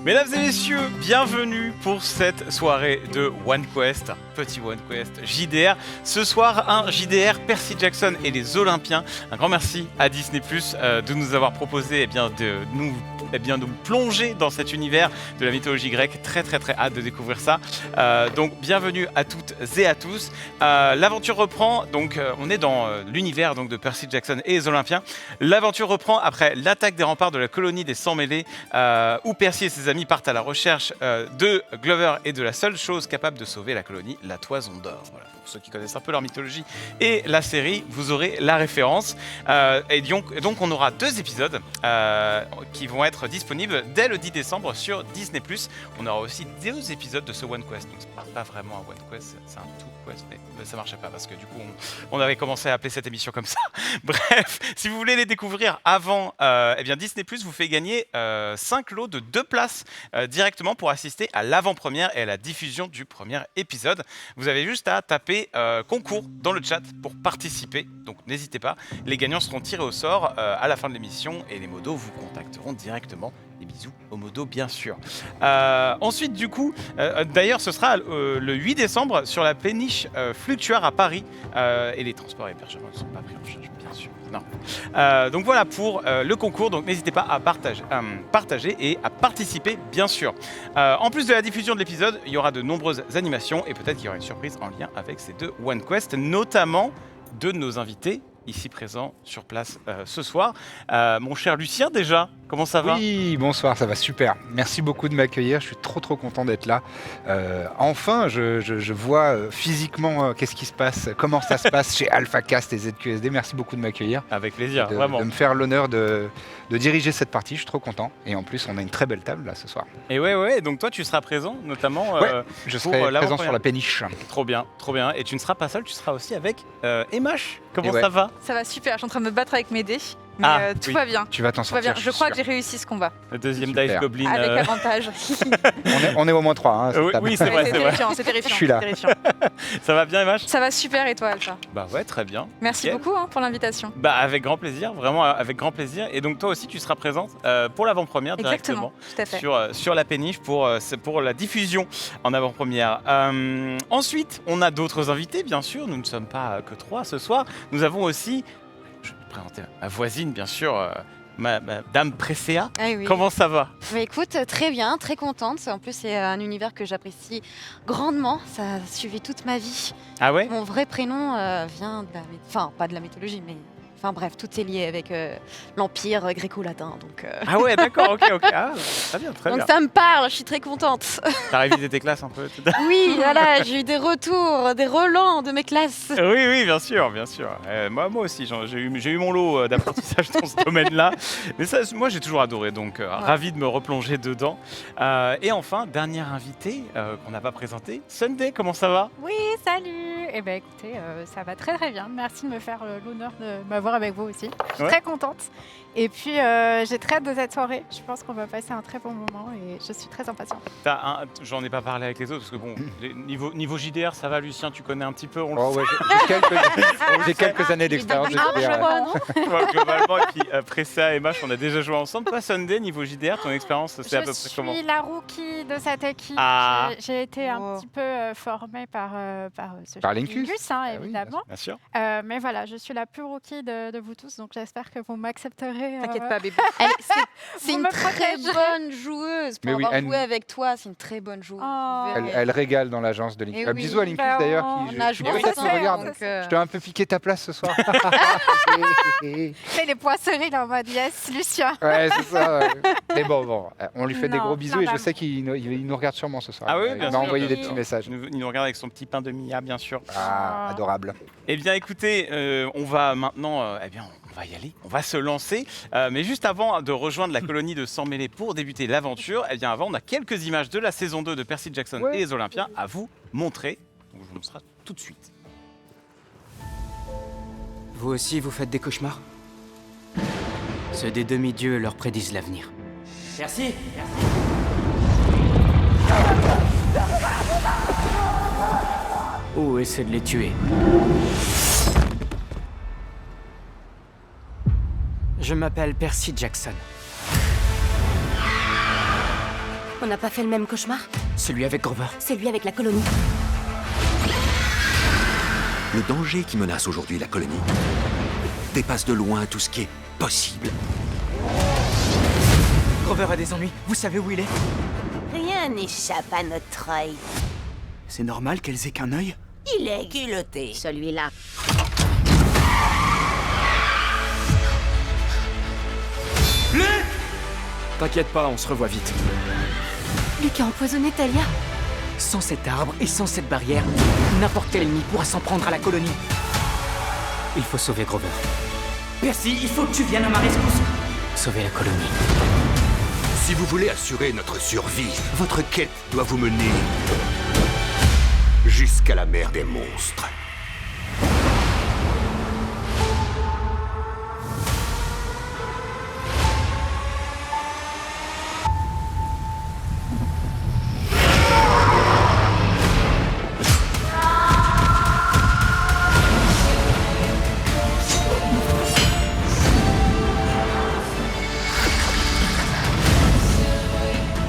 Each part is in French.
Mesdames et messieurs, bienvenue pour cette soirée de One Quest, petit One Quest JDR. Ce soir, un JDR Percy Jackson et les Olympiens. Un grand merci à Disney+, de nous avoir proposé de nous plonger dans cet univers de la mythologie grecque. Très hâte de découvrir ça. Donc bienvenue à toutes et à tous. L'aventure reprend, donc on est dans l'univers donc, de Percy Jackson et les Olympiens. L'aventure reprend après l'attaque des remparts de la colonie des Sans-Mêlés, où Percy et ses amis partent à la recherche de Glover et de la seule chose capable de sauver la colonie, la Toison d'Or. Voilà, pour ceux qui connaissent un peu leur mythologie et la série, vous aurez la référence. Et donc on aura 2 épisodes qui vont être disponibles dès le 10 décembre sur Disney+. On aura aussi 2 épisodes de ce One Quest. Donc c'est pas vraiment un One Quest, c'est un Two Quest, mais ça marchait pas parce que du coup on avait commencé à appeler cette émission comme ça. Bref, si vous voulez les découvrir avant, Disney+ vous fait gagner 5 lots de 2 places directement pour assister à l'avant-première et à la diffusion du premier épisode. Vous avez juste à taper concours dans le chat pour participer, donc n'hésitez pas. Les gagnants seront tirés au sort à la fin de l'émission et les modos vous contacteront directement. Des bisous aux modos bien sûr. Ensuite du coup, d'ailleurs ce sera le 8 décembre sur la péniche Fluctuaire à Paris et les transports et hébergements ne sont pas pris en charge bien sûr. Non. Donc voilà pour le concours, donc n'hésitez pas à partager et à participer bien sûr. En plus de la diffusion de l'épisode, il y aura de nombreuses animations et peut-être qu'il y aura une surprise en lien avec ces 2 One Quest, notamment 2 de nos invités ici présents sur place ce soir. Mon cher Lucien déjà, comment ça va ? Oui, bonsoir, ça va super. Merci beaucoup de m'accueillir, je suis trop content d'être là. Enfin, je vois physiquement qu'est-ce qui se passe, comment ça se passe chez AlphaCast et ZQSD. Merci beaucoup de m'accueillir. Avec plaisir, vraiment. De me faire l'honneur de diriger cette partie, je suis trop content. Et en plus, on a une très belle table là ce soir. Et ouais, donc toi tu seras présent notamment je serai présent sur la péniche. Trop bien. Et tu ne seras pas seul, tu seras aussi avec Emash. Comment ça va ? Ça va super, je suis en train de me battre avec mes dés, mais tout va bien. Tu vas t'en sortir. Je crois que j'ai réussi ce combat. Le deuxième Dice Goblin. Avec avantage. on est au moins 3. Hein, oui, c'est vrai. C'est terrifiant. Je suis là. Ça va bien, Emash ? Ça va super, et toi, Alpha ? Bah ouais, très bien. Merci beaucoup pour l'invitation. Bah avec grand plaisir, vraiment avec grand plaisir. Et donc toi aussi, tu seras présente pour l'avant-première directement. Tout à fait. Sur la péniche pour la diffusion en avant-première. Ensuite, on a d'autres invités, bien sûr. Nous ne sommes pas que 3 ce soir. Nous avons aussi, je vais te présenter ma voisine, bien sûr, Madame Presséa. Ah oui. Comment ça va ? Bah écoute, très bien, très contente. En plus, c'est un univers que j'apprécie grandement. Ça a suivi toute ma vie. Ah ouais ? Mon vrai prénom vient de pas de la mythologie, mais... Enfin bref, tout est lié avec l'empire gréco-latin. Donc, Ah ouais, d'accord, ok. Ah, très bien. donc ça me parle, je suis très contente. T'as révisé tes classes un peu ? Oui, voilà, j'ai eu des retours, des relents de mes classes. Oui, bien sûr. Moi aussi, j'ai eu mon lot d'apprentissage dans ce domaine-là. Mais ça, moi, j'ai toujours adoré, donc ravi de me replonger dedans. Et enfin, dernier invité qu'on n'a pas présenté, Sunday, comment ça va ? Oui, salut. Eh bien, écoutez, ça va très bien. Merci de me faire l'honneur de m'avoir avec vous aussi. Je suis très contente. Et puis, j'ai très hâte de cette soirée. Je pense qu'on va passer un très bon moment et je suis très impatiente. J'en ai pas parlé avec les autres parce que bon, niveau JDR, ça va, Lucien, tu connais un petit peu. J'ai quelques années d'expérience de JDR. Globalement, et puis Presséa et Mash, on a déjà joué ensemble. Toi, Sunday, niveau JDR, ton expérience, c'est à peu près comment ? Je suis la rookie de cette équipe. J'ai été un petit peu formée par Lincus, évidemment. Bien sûr. Mais voilà, je suis la plus rookie de vous tous, donc j'espère que vous m'accepterez. T'inquiète pas, bébé. C'est une très bonne joueuse. Pour avoir joué avec toi, c'est une très bonne joueuse. Elle régale dans l'agence de Lincus. Bisous à Lincus d'ailleurs. On a joué ensemble. Je t'ai un peu piqué ta place ce soir. C'est les poisseries là en mode yes, Lucien. Ouais, c'est ça. Ouais. Mais bon, on lui fait des gros bisous et je sais qu'il nous regarde sûrement ce soir. Ah oui, bien sûr. Il m'a envoyé des petits messages. Il nous regarde avec son petit pain de Mia, bien sûr. Ah, adorable. Eh bien, écoutez, on va maintenant, on va y aller, on va se lancer. Mais juste avant de rejoindre la colonie de Sans-Mêlés pour débuter l'aventure, avant, on a quelques images de la saison 2 de Percy Jackson et les Olympiens à vous montrer. Donc, je vous montre ça tout de suite. Vous aussi, vous faites des cauchemars ? Ceux des demi-dieux leur prédisent l'avenir. Merci. Ou essaie de les tuer. Je m'appelle Percy Jackson. On n'a pas fait le même cauchemar? Celui avec Grover. Celui avec la colonie. Le danger qui menace aujourd'hui la colonie dépasse de loin tout ce qui est possible. Grover a des ennuis. Vous savez où il est? Rien n'échappe à notre œil. C'est normal qu'elles aient qu'un œil? Il est culotté, celui-là. T'inquiète pas, on se revoit vite. Luc a empoisonné Talia. Sans cet arbre et sans cette barrière, n'importe quel ennemi pourra s'en prendre à la colonie. Il faut sauver Grover. Percy, il faut que tu viennes à ma rescousse. Sauver la colonie. Si vous voulez assurer notre survie, votre quête doit vous mener jusqu'à la mer des monstres.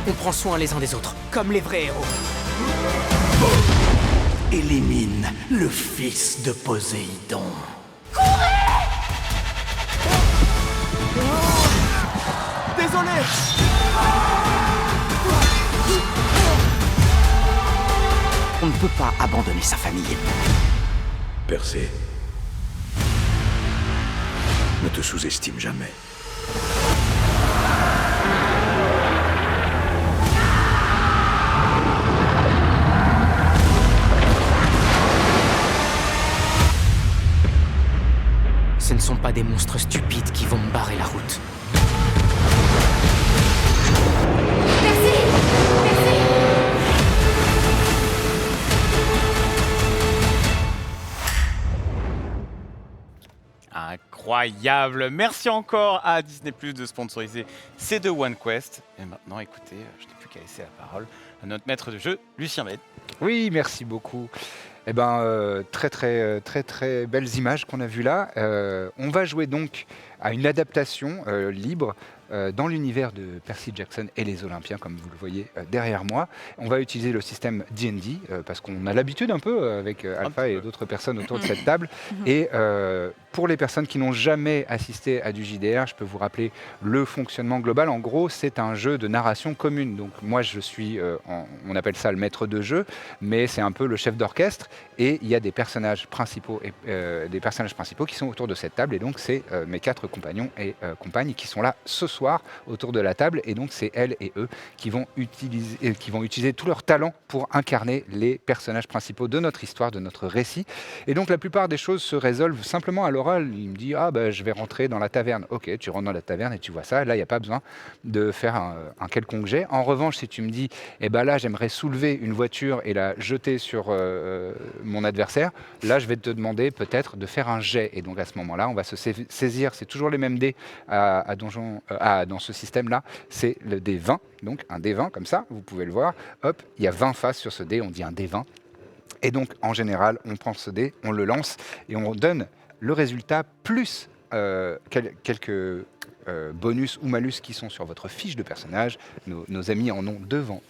On prend soin les uns des autres, comme les vrais héros. Élimine le fils de Poséidon. Désolé! On ne peut pas abandonner sa famille. Percé, ne te sous-estime jamais. Ce ne sont pas des monstres stupides qui vont me barrer la route. Incroyable. Merci encore à Disney Plus de sponsoriser ces deux One Quest. Et maintenant, écoutez, je n'ai plus qu'à laisser la parole à notre maître de jeu, Lucien Med. Oui, merci beaucoup. Eh ben, très belles images qu'on a vues là. On va jouer donc à une adaptation libre dans l'univers de Percy Jackson et les Olympiens, comme vous le voyez derrière moi. On va utiliser le système D&D parce qu'on a l'habitude un peu avec Alpha et d'autres personnes autour de cette table. Et pour les personnes qui n'ont jamais assisté à du JDR, je peux vous rappeler le fonctionnement global. En gros, c'est un jeu de narration commune. Donc moi, je suis, on appelle ça le maître de jeu, mais c'est un peu le chef d'orchestre. Et il y a des personnages principaux qui sont autour de cette table. Et donc, c'est mes 4 compagnons et compagnes qui sont là ce soir autour de la table. Et donc, c'est elles et eux qui vont utiliser tout leur talent pour incarner les personnages principaux de notre histoire, de notre récit. Et donc, la plupart des choses se résolvent simplement à l'oral. Il me dit « Ah, ben, je vais rentrer dans la taverne. » Ok, tu rentres dans la taverne et tu vois ça. Là, il n'y a pas besoin de faire un quelconque jet. En revanche, si tu me dis « Eh ben là, j'aimerais soulever une voiture et la jeter sur mon adversaire », là, je vais te demander peut-être de faire un jet. Et donc, à ce moment-là, on va se saisir. C'est toujours les mêmes dés dans ce système-là. C'est le dé 20. Donc, un dé 20, comme ça, vous pouvez le voir. Hop, il y a 20 faces sur ce dé. On dit un dé 20. Et donc, en général, on prend ce dé, on le lance et on donne le résultat plus quelques bonus ou malus qui sont sur votre fiche de personnage. Nos amis en ont devant,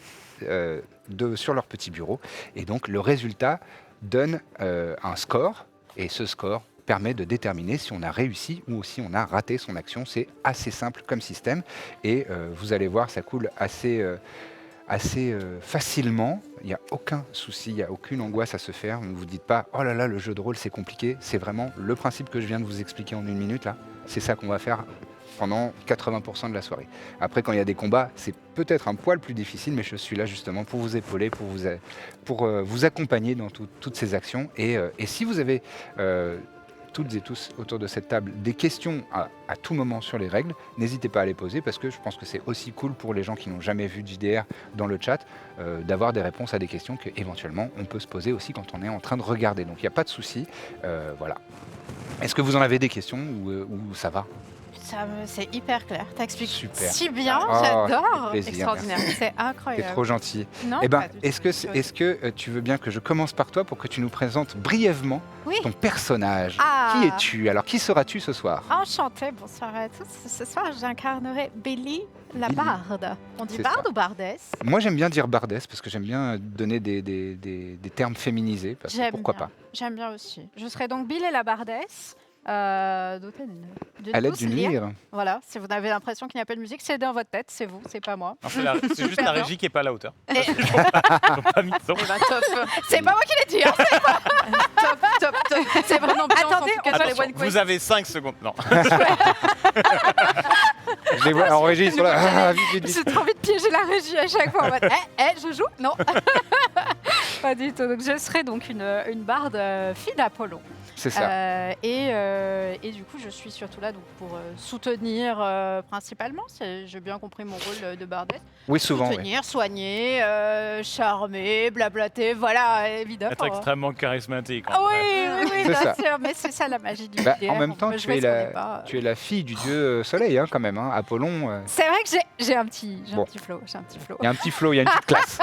sur leur petit bureau. Et donc, le résultat donne un score. Et ce score permet de déterminer si on a réussi ou si on a raté son action. C'est assez simple comme système. Et vous allez voir, ça coule assez facilement. Il n'y a aucun souci, il n'y a aucune angoisse à se faire. Ne vous dites pas « Oh là là, le jeu de rôle, c'est compliqué ». C'est vraiment le principe que je viens de vous expliquer en 1 minute. Là. C'est ça qu'on va faire pendant 80% de la soirée. Après, quand il y a des combats, c'est peut-être un poil plus difficile, mais je suis là justement pour vous épauler, pour vous accompagner dans toutes ces actions. Et si vous avez toutes et tous autour de cette table des questions à tout moment sur les règles, n'hésitez pas à les poser parce que je pense que c'est aussi cool pour les gens qui n'ont jamais vu de JDR dans le chat d'avoir des réponses à des questions qu'éventuellement on peut se poser aussi quand on est en train de regarder. Donc il n'y a pas de souci. Voilà. Est-ce que vous en avez des questions ou ça va ? C'est hyper clair. T'expliques Super. si bien, Oh, j'adore. plaisir, Extraordinaire. C'est T'es incroyable. trop gentil. Non, Eh ben, pas du est-ce tout. que tu veux bien que je commence par toi pour que tu nous présentes brièvement Oui. ton personnage? Ah. Qui es-tu? Alors, qui seras-tu ce soir? Enchantée, bonsoir à tous. Ce soir, j'incarnerai Billy la Billy. barde. On dit C'est barde ça. ou bardesse? Moi, j'aime bien dire bardesse parce que j'aime bien donner des termes féminisés. Parce que J'aime pourquoi bien. pas? J'aime bien aussi. Je serai donc Billy la bardesse. Dotée d'une À l'aide douce d'une lyre. lyre. Voilà, si vous avez l'impression qu'il n'y a pas de musique, c'est dans votre tête, c'est vous, c'est pas moi. Non, c'est juste la régie qui est pas à la hauteur. Et- Ils ont pas mis de son. Eh ben, top, C'est pas moi qui l'ai dit, hein. top. C'est vraiment bien. Attendez, en tout cas, sur les Attention, One Quest. vous avez 5 secondes. Non. Je les vois en régie, ils sont là. Ah, vite, vite, vite. J'ai trop envie de piéger la régie à chaque fois en mode je joue? Non. Pas du tout. Donc, je serai donc une barde fille d'Apollon. C'est ça. Et du coup, je suis surtout là donc, pour soutenir principalement. J'ai bien compris mon rôle de bardesse. Oui, souvent. oui. Soutenir, soigner, charmer, blablater, voilà, évidemment. Être extrêmement charismatique. Ah oui, C'est bien ça. sûr, mais c'est ça la magie du Bah, JDR. en même temps, Moi, je tu vois es, ce qu'on n'est pas. tu es la fille du dieu soleil, hein, quand même. Hein. Apollon, C'est vrai que j'ai un petit Bon. flow. il y a un petit flow, il y a une petite classe.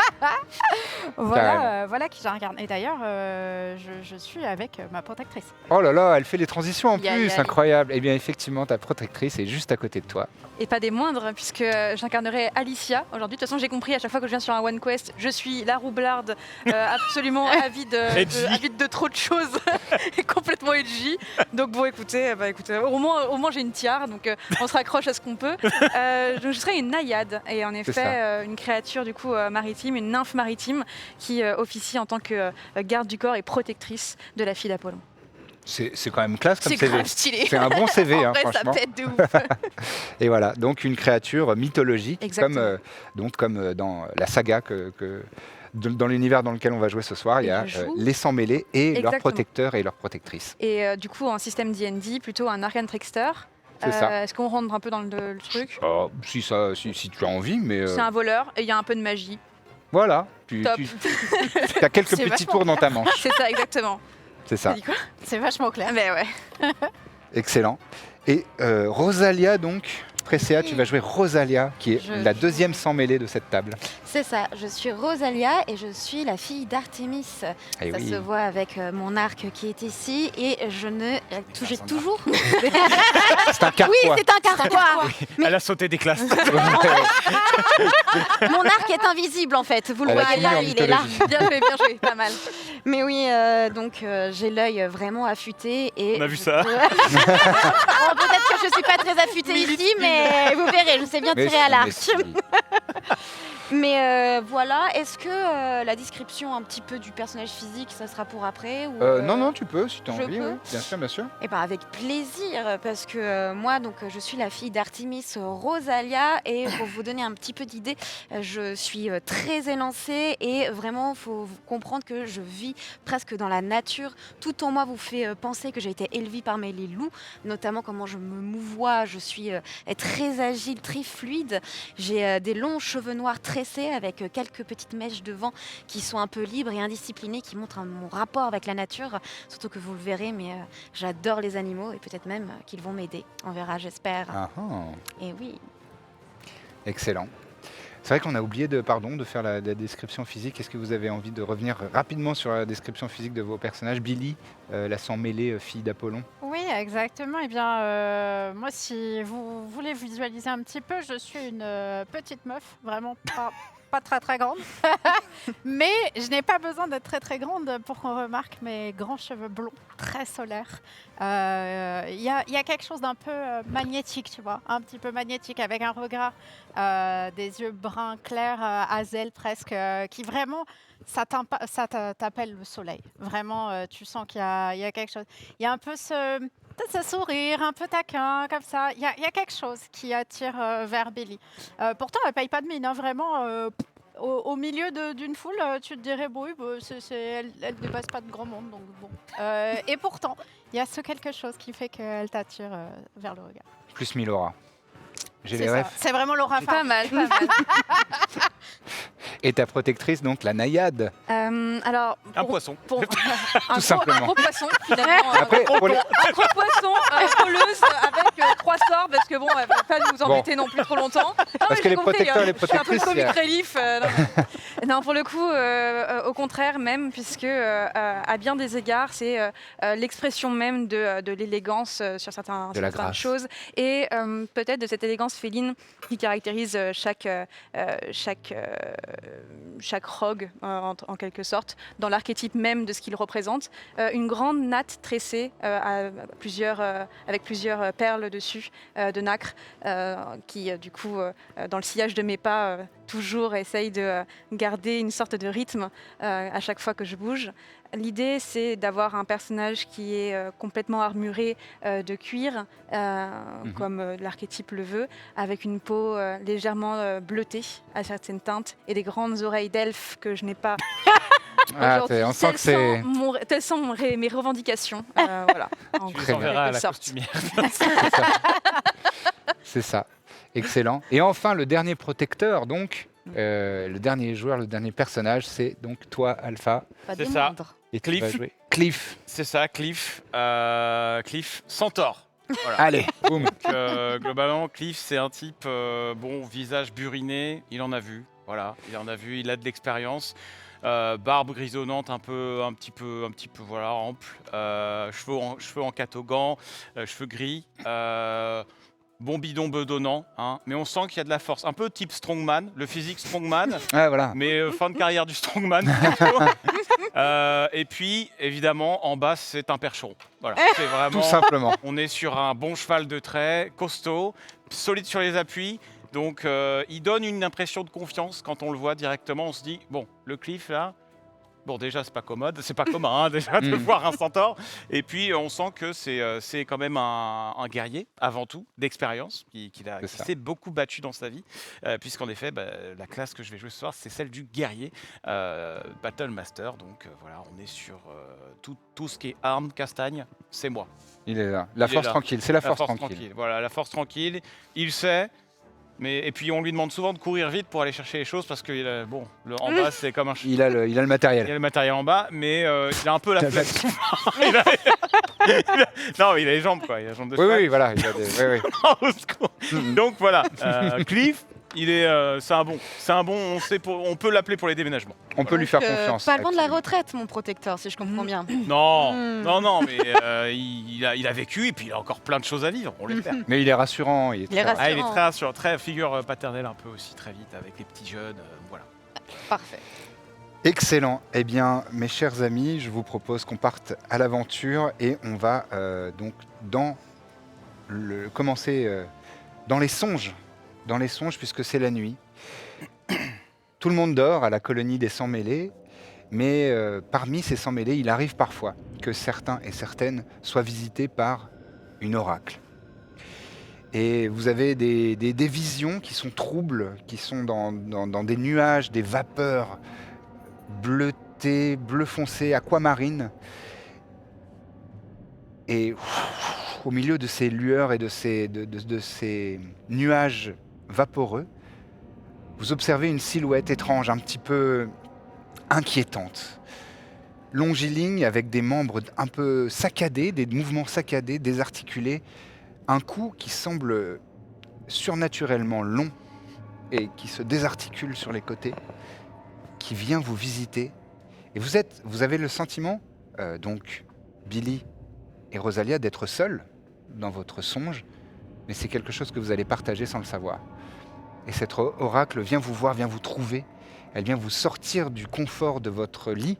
Voilà qui j'incarne. Et d'ailleurs, je suis avec ma protectrice. Oh là là, elle fait les transitions en Aïe, aïe, plus, aïe. incroyable. Eh bien, effectivement, ta protectrice est juste à côté de toi. Et pas des moindres, puisque j'incarnerai Alicia aujourd'hui. De toute façon, j'ai compris à chaque fois que je viens sur un One Quest, je suis la roublarde, absolument avide, Edgy. de trop de choses, et complètement edgy. Donc bon, écoutez, au moins j'ai une tiare, donc on se raccroche à ce qu'on peut. Donc, je serai une naïade, et en ça. effet, une créature du coup maritime, une nymphe maritime qui officie en tant que garde du corps et protectrice de la fille d'Apollon. C'est quand même classe comme C'est CV. grave stylé. C'est un bon CV, En hein, vrai, ça franchement. pète de ouf. Et voilà, donc une créature mythologique, Exactement. comme dans la saga dans l'univers dans lequel on va jouer ce soir, il y Et a je joue. les sans mêlés et leurs Exactement. protecteurs et leurs protectrices. Et du coup, en système D&D, plutôt un Arcane Trickster. C'est ça. Est-ce qu'on rentre un peu dans le truc? Oh, si tu as envie, mais C'est un voleur et il y a un peu de magie. voilà, Top. as quelques C'est petits vachement tours dans ta manche. C'est ça, exactement. C'est ça, T'as dit quoi? C'est vachement clair. Ah, ben ouais. excellent. Et Rosalia, donc, Presséa, tu vas jouer Rosalia, qui est Je la joue- deuxième sans mêlée de cette table. C'est ça, je suis Rosalia et je suis la fille d'Artémis. Eh Ça oui. se voit avec mon arc qui est ici et je ne... J'ai son toujours... C'est un carquois. Oui, c'est un carquois. Mais- Elle a sauté des classes. Mon arc est invisible en fait, vous le Elle a voyez fini en là, il est là. mythologie. Bien joué, pas mal. Mais oui, donc j'ai l'œil vraiment affûté et... On a vu ça. Oh, peut-être que je suis pas très affûtée ici, mais vous verrez, je sais bien Mais tirer si, à l'arc. mais si. Mais voilà, est-ce que la description un petit peu du personnage physique, ça sera pour après ou, Non, tu peux, si tu as je envie. peux Oui. Bien sûr, bien sûr. Eh ben avec plaisir, parce que moi, donc, je suis la fille d'Artémis Rosalia, et pour vous donner un petit peu d'idée, je suis très élancée, et vraiment, il faut comprendre que je vis presque dans la nature. Tout en moi vous fait penser que j'ai été élevée par les loups, notamment comment je me mouvoie, je suis très agile, très fluide. J'ai des longs cheveux noirs tressés avec quelques petites mèches de vent qui sont un peu libres et indisciplinées, qui montrent mon rapport avec la nature, surtout que vous le verrez, mais j'adore les animaux et peut-être même qu'ils vont m'aider. On verra, j'espère. Ah, ah. Et oui. Excellent. C'est vrai qu'on a oublié de faire la description physique. Est-ce que vous avez envie de revenir rapidement sur la description physique de vos personnages? Billy, la sans mêlée fille d'Apollon. Oui, exactement. Eh bien, moi, si vous voulez visualiser un petit peu, je suis une petite meuf, vraiment pas très très grande. Mais je n'ai pas besoin d'être très très grande pour qu'on remarque mes grands cheveux blonds, très solaires. Il y a quelque chose d'un peu magnétique, tu vois, un petit peu magnétique, avec un regard, des yeux bruns clairs, azel presque, qui vraiment, ça t'appelle le soleil. Vraiment, tu sens qu'il y a quelque chose. Il y a un peu ce sourire un peu taquin, comme ça. Il y a quelque chose qui attire vers Billy. Pourtant, elle ne paye pas de mine, hein, vraiment. Au milieu d'une foule, tu te dirais, bon, oui, elle ne dépasse pas de grand monde. Donc bon. Et pourtant, il y a ce quelque chose qui fait qu'elle t'attire vers le regard. Plus Milora. J'ai C'est les ça. refs. C'est vraiment Laura Pas mal, pas mal. Et ta protectrice, donc la naïade. Alors, Un poisson. Un simplement. gros poisson, finalement. Après, pour les- Un gros poisson, voleuse, avec 3 sorts, parce que bon, elle va pas nous embêter non plus trop longtemps. Non, Parce mais que j'ai les compris, protecteurs et les je suis un peu protectrices, comic il y a- relief. Non, pour le coup, au contraire même, puisque à bien des égards, c'est l'expression même de l'élégance sur De la certaines grâce. choses, et peut-être de cette élégance féline qui caractérise chaque rogue, en quelque sorte, dans l'archétype même de ce qu'il représente. Une grande natte tressée avec plusieurs perles dessus, de nacre, qui, du coup, dans le sillage de mes pas, toujours essaye de garder une sorte de rythme à chaque fois que je bouge. L'idée, c'est d'avoir un personnage qui est complètement armuré de cuir, comme l'archétype le veut, avec une peau légèrement bleutée à certaines teintes et des grandes oreilles d'elfe que je n'ai pas. Aujourd'hui, on sent que c'est... telles sont mes revendications. Voilà. Tu Très les bien. enverras à quelque la sorte. costumière. C'est ça. Excellent. Et enfin, le dernier protecteur, donc, le dernier joueur, le dernier personnage, c'est donc toi, Alpha. Pas C'est des ça. moindres. Et tu Cliff. vas jouer Cliff. C'est ça, Cliff. Cliff Centaure. Voilà. Allez, boum. Donc, globalement, Cliff, c'est un type, visage buriné, il en a vu. Voilà, il en a vu, il a de l'expérience. Barbe grisonnante, un petit peu, voilà, ample. Cheveux en catogan, cheveux gris. Bon bidon bedonnant, hein, mais on sent qu'il y a de la force. Un peu type Strongman, le physique Strongman, Ah, voilà. mais fin de carrière du Strongman. plutôt. Et puis, évidemment, en bas, c'est un percheron. Voilà, c'est vraiment... Tout simplement. On est sur un bon cheval de trait, costaud, solide sur les appuis. Donc, il donne une impression de confiance quand on le voit directement. On se dit, bon, le Cliff, là, bon, déjà, c'est pas commode, c'est pas commun, hein, déjà, de voir un centaure. Et puis, on sent que c'est quand même un guerrier, avant tout, d'expérience, qui s'est beaucoup battu dans sa vie. Puisqu'en effet, la classe que je vais jouer ce soir, c'est celle du guerrier, Battle Master. Donc, voilà, on est sur tout ce qui est armes, castagne, c'est moi. Il est là. La Il est force là. tranquille, c'est la force tranquille. Voilà, la force tranquille. Il sait. Et puis on lui demande souvent de courir vite pour aller chercher les choses parce que en bas c'est comme un Il a le il a matériel. le matériel en bas, mais il a un peu la flemme. Non, il a les jambes quoi, il a les jambes de Oui, cheval. oui, voilà. Il a des... oui, oui. Au secours. Donc voilà, Cliff, c'est un bon, on peut l'appeler pour les déménagements. On peut lui faire confiance. Pas loin de la absolument. retraite, mon protecteur, si je comprends bien. Non, Hmm. non, mais il a vécu et puis il a encore plein de choses à vivre, on l'espère. Mais il est rassurant. Il est Il est très- Ah, il est rassurant. très rassurant, très figure paternelle un peu aussi, très vite avec les petits jeunes, voilà. Parfait. Excellent. Eh bien, mes chers amis, je vous propose qu'on parte à l'aventure et on va donc commencer dans les songes. Dans les songes, puisque c'est la nuit. Tout le monde dort à la colonie des Sans-Mêlés, mais parmi ces Sans-Mêlés, il arrive parfois que certains et certaines soient visités par une oracle. Et vous avez des visions qui sont troubles, qui sont dans des nuages, des vapeurs bleutées, bleu foncé, aquamarine. Et au milieu de ces lueurs et de ces nuages vaporeux, vous observez une silhouette étrange, un petit peu inquiétante. Longiligne, avec des membres un peu saccadés, des mouvements saccadés, désarticulés, un cou qui semble surnaturellement long et qui se désarticule sur les côtés, qui vient vous visiter. Et vous avez le sentiment, donc, Billy et Rosalia, d'être seuls dans votre songe, mais c'est quelque chose que vous allez partager sans le savoir. Et cette oracle vient vous voir, vient vous trouver, elle vient vous sortir du confort de votre lit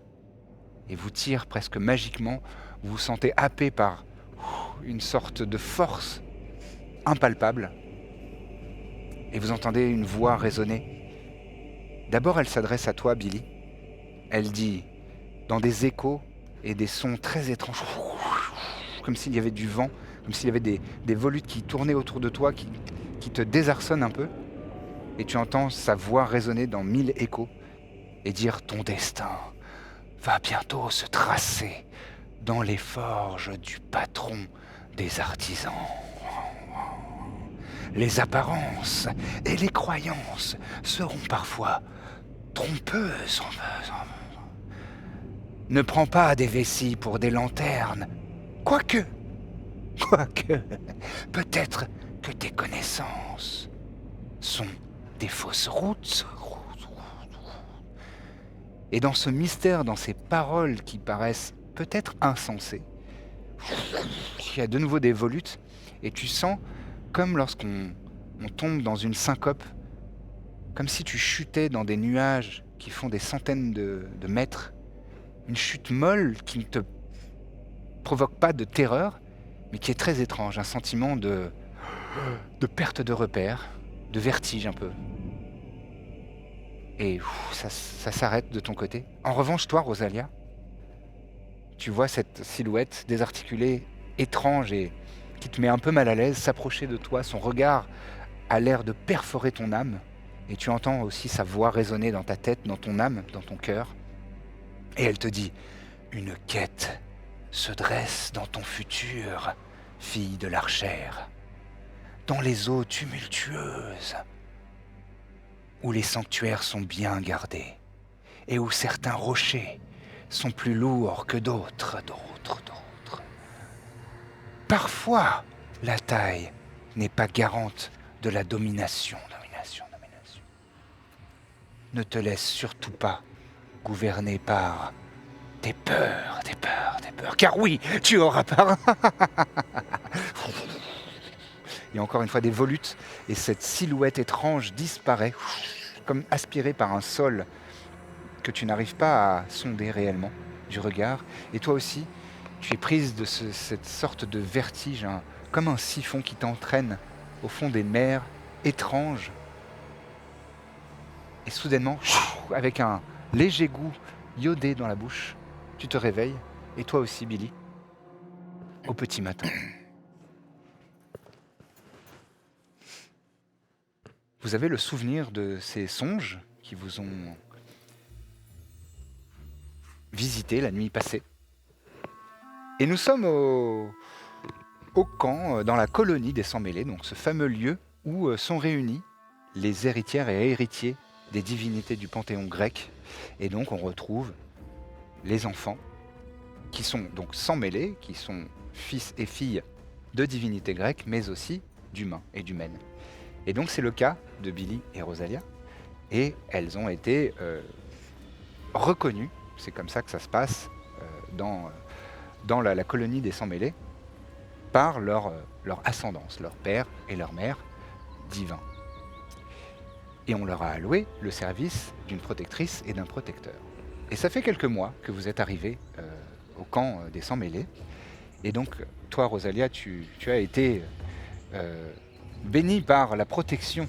et vous tire presque magiquement. Vous vous sentez happé par une sorte de force impalpable et vous entendez une voix résonner. D'abord, elle s'adresse à toi, Billy. Elle dit, dans des échos et des sons très étranges, comme s'il y avait du vent, comme s'il y avait des volutes qui tournaient autour de toi, qui te désarçonnent un peu. Et tu entends sa voix résonner dans 1000 échos et dire, ton destin va bientôt se tracer dans les forges du patron des artisans. Les apparences et les croyances seront parfois trompeuse. Ne prends pas des vessies pour des lanternes. Quoique, peut-être que tes connaissances sont des fausses routes. Et dans ce mystère, dans ces paroles qui paraissent peut-être insensées, il y a de nouveau des volutes, et tu sens comme lorsqu'on tombe dans une syncope, comme si tu chutais dans des nuages qui font des centaines de mètres, une chute molle qui ne te provoque pas de terreur, mais qui est très étrange, un sentiment de perte de repère, de vertige un peu. Et ça s'arrête de ton côté. En revanche, toi, Rosalia, tu vois cette silhouette désarticulée, étrange et qui te met un peu mal à l'aise, s'approcher de toi. Son regard a l'air de perforer ton âme. Et tu entends aussi sa voix résonner dans ta tête, dans ton âme, dans ton cœur. Et elle te dit, une quête se dresse dans ton futur, fille de l'archère, dans les eaux tumultueuses, où les sanctuaires sont bien gardés, et où certains rochers sont plus lourds que d'autres. Parfois, la taille n'est pas garante de la domination. Ne te laisse surtout pas gouverner par des peurs. Car oui, tu auras peur. Il y a encore une fois des volutes, et cette silhouette étrange disparaît, comme aspirée par un sol que tu n'arrives pas à sonder réellement du regard. Et toi aussi, tu es prise de cette sorte de vertige, comme un siphon qui t'entraîne au fond des mers étranges. Et soudainement, avec un léger goût iodé dans la bouche, tu te réveilles, et toi aussi, Billy, au petit matin. Vous avez le souvenir de ces songes qui vous ont visité la nuit passée. Et nous sommes au camp, dans la colonie des Sans-Mêlés, donc ce fameux lieu où sont réunis les héritières et héritiers des divinités du panthéon grec. Et donc on retrouve les enfants qui sont donc Sans-Mêlés, qui sont fils et filles de divinités grecques, mais aussi d'humains et d'humaines. Et donc c'est le cas de Billy et Rosalia, et elles ont été reconnues, c'est comme ça que ça se passe dans la colonie des Sans-Mêlés, par leur ascendance, leur père et leur mère divins. Et on leur a alloué le service d'une protectrice et d'un protecteur. Et ça fait quelques mois que vous êtes arrivés au camp des Sans-Mêlés, et donc toi Rosalia, tu as été bénie par la protection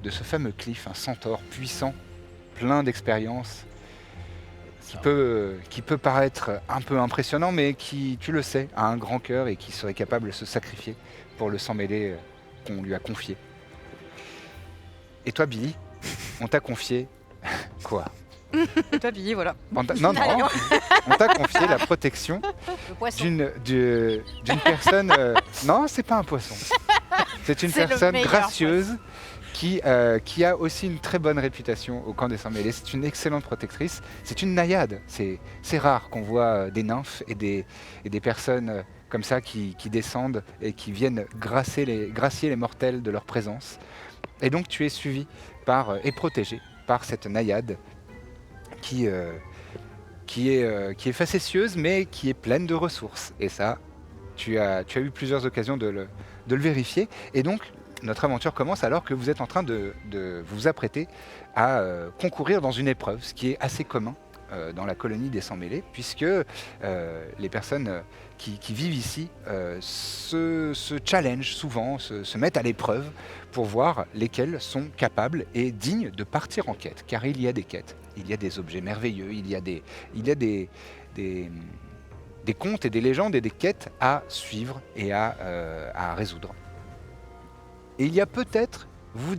de ce fameux Cliff, un centaure puissant, plein d'expérience, qui peut paraître un peu impressionnant, mais qui, tu le sais, a un grand cœur et qui serait capable de se sacrifier pour le Sans-Mêlé qu'on lui a confié. Et toi, Billy, on t'a confié quoi? Et toi, Billy, voilà. On t'a confié la protection d'une personne... non, c'est pas un poisson. C'est une personne gracieuse qui a aussi une très bonne réputation au camp des Sans-Mêlés. C'est une excellente protectrice. C'est une naïade. C'est rare qu'on voit des nymphes et des personnes comme ça qui descendent et qui viennent gracier les mortels de leur présence. Et donc tu es suivi et protégé par cette naïade qui est facétieuse mais qui est pleine de ressources. Et ça, tu as eu plusieurs occasions de le vérifier. Et donc notre aventure commence alors que vous êtes en train de vous apprêter à concourir dans une épreuve, ce qui est assez commun dans la colonie des Sans-Mêlés, puisque les personnes qui vivent ici se challengent souvent, se mettent à l'épreuve pour voir lesquels sont capables et dignes de partir en quête. Car il y a des quêtes, il y a des objets merveilleux, il y a des contes et des légendes et des quêtes à suivre et à résoudre. Et il y a peut-être, vous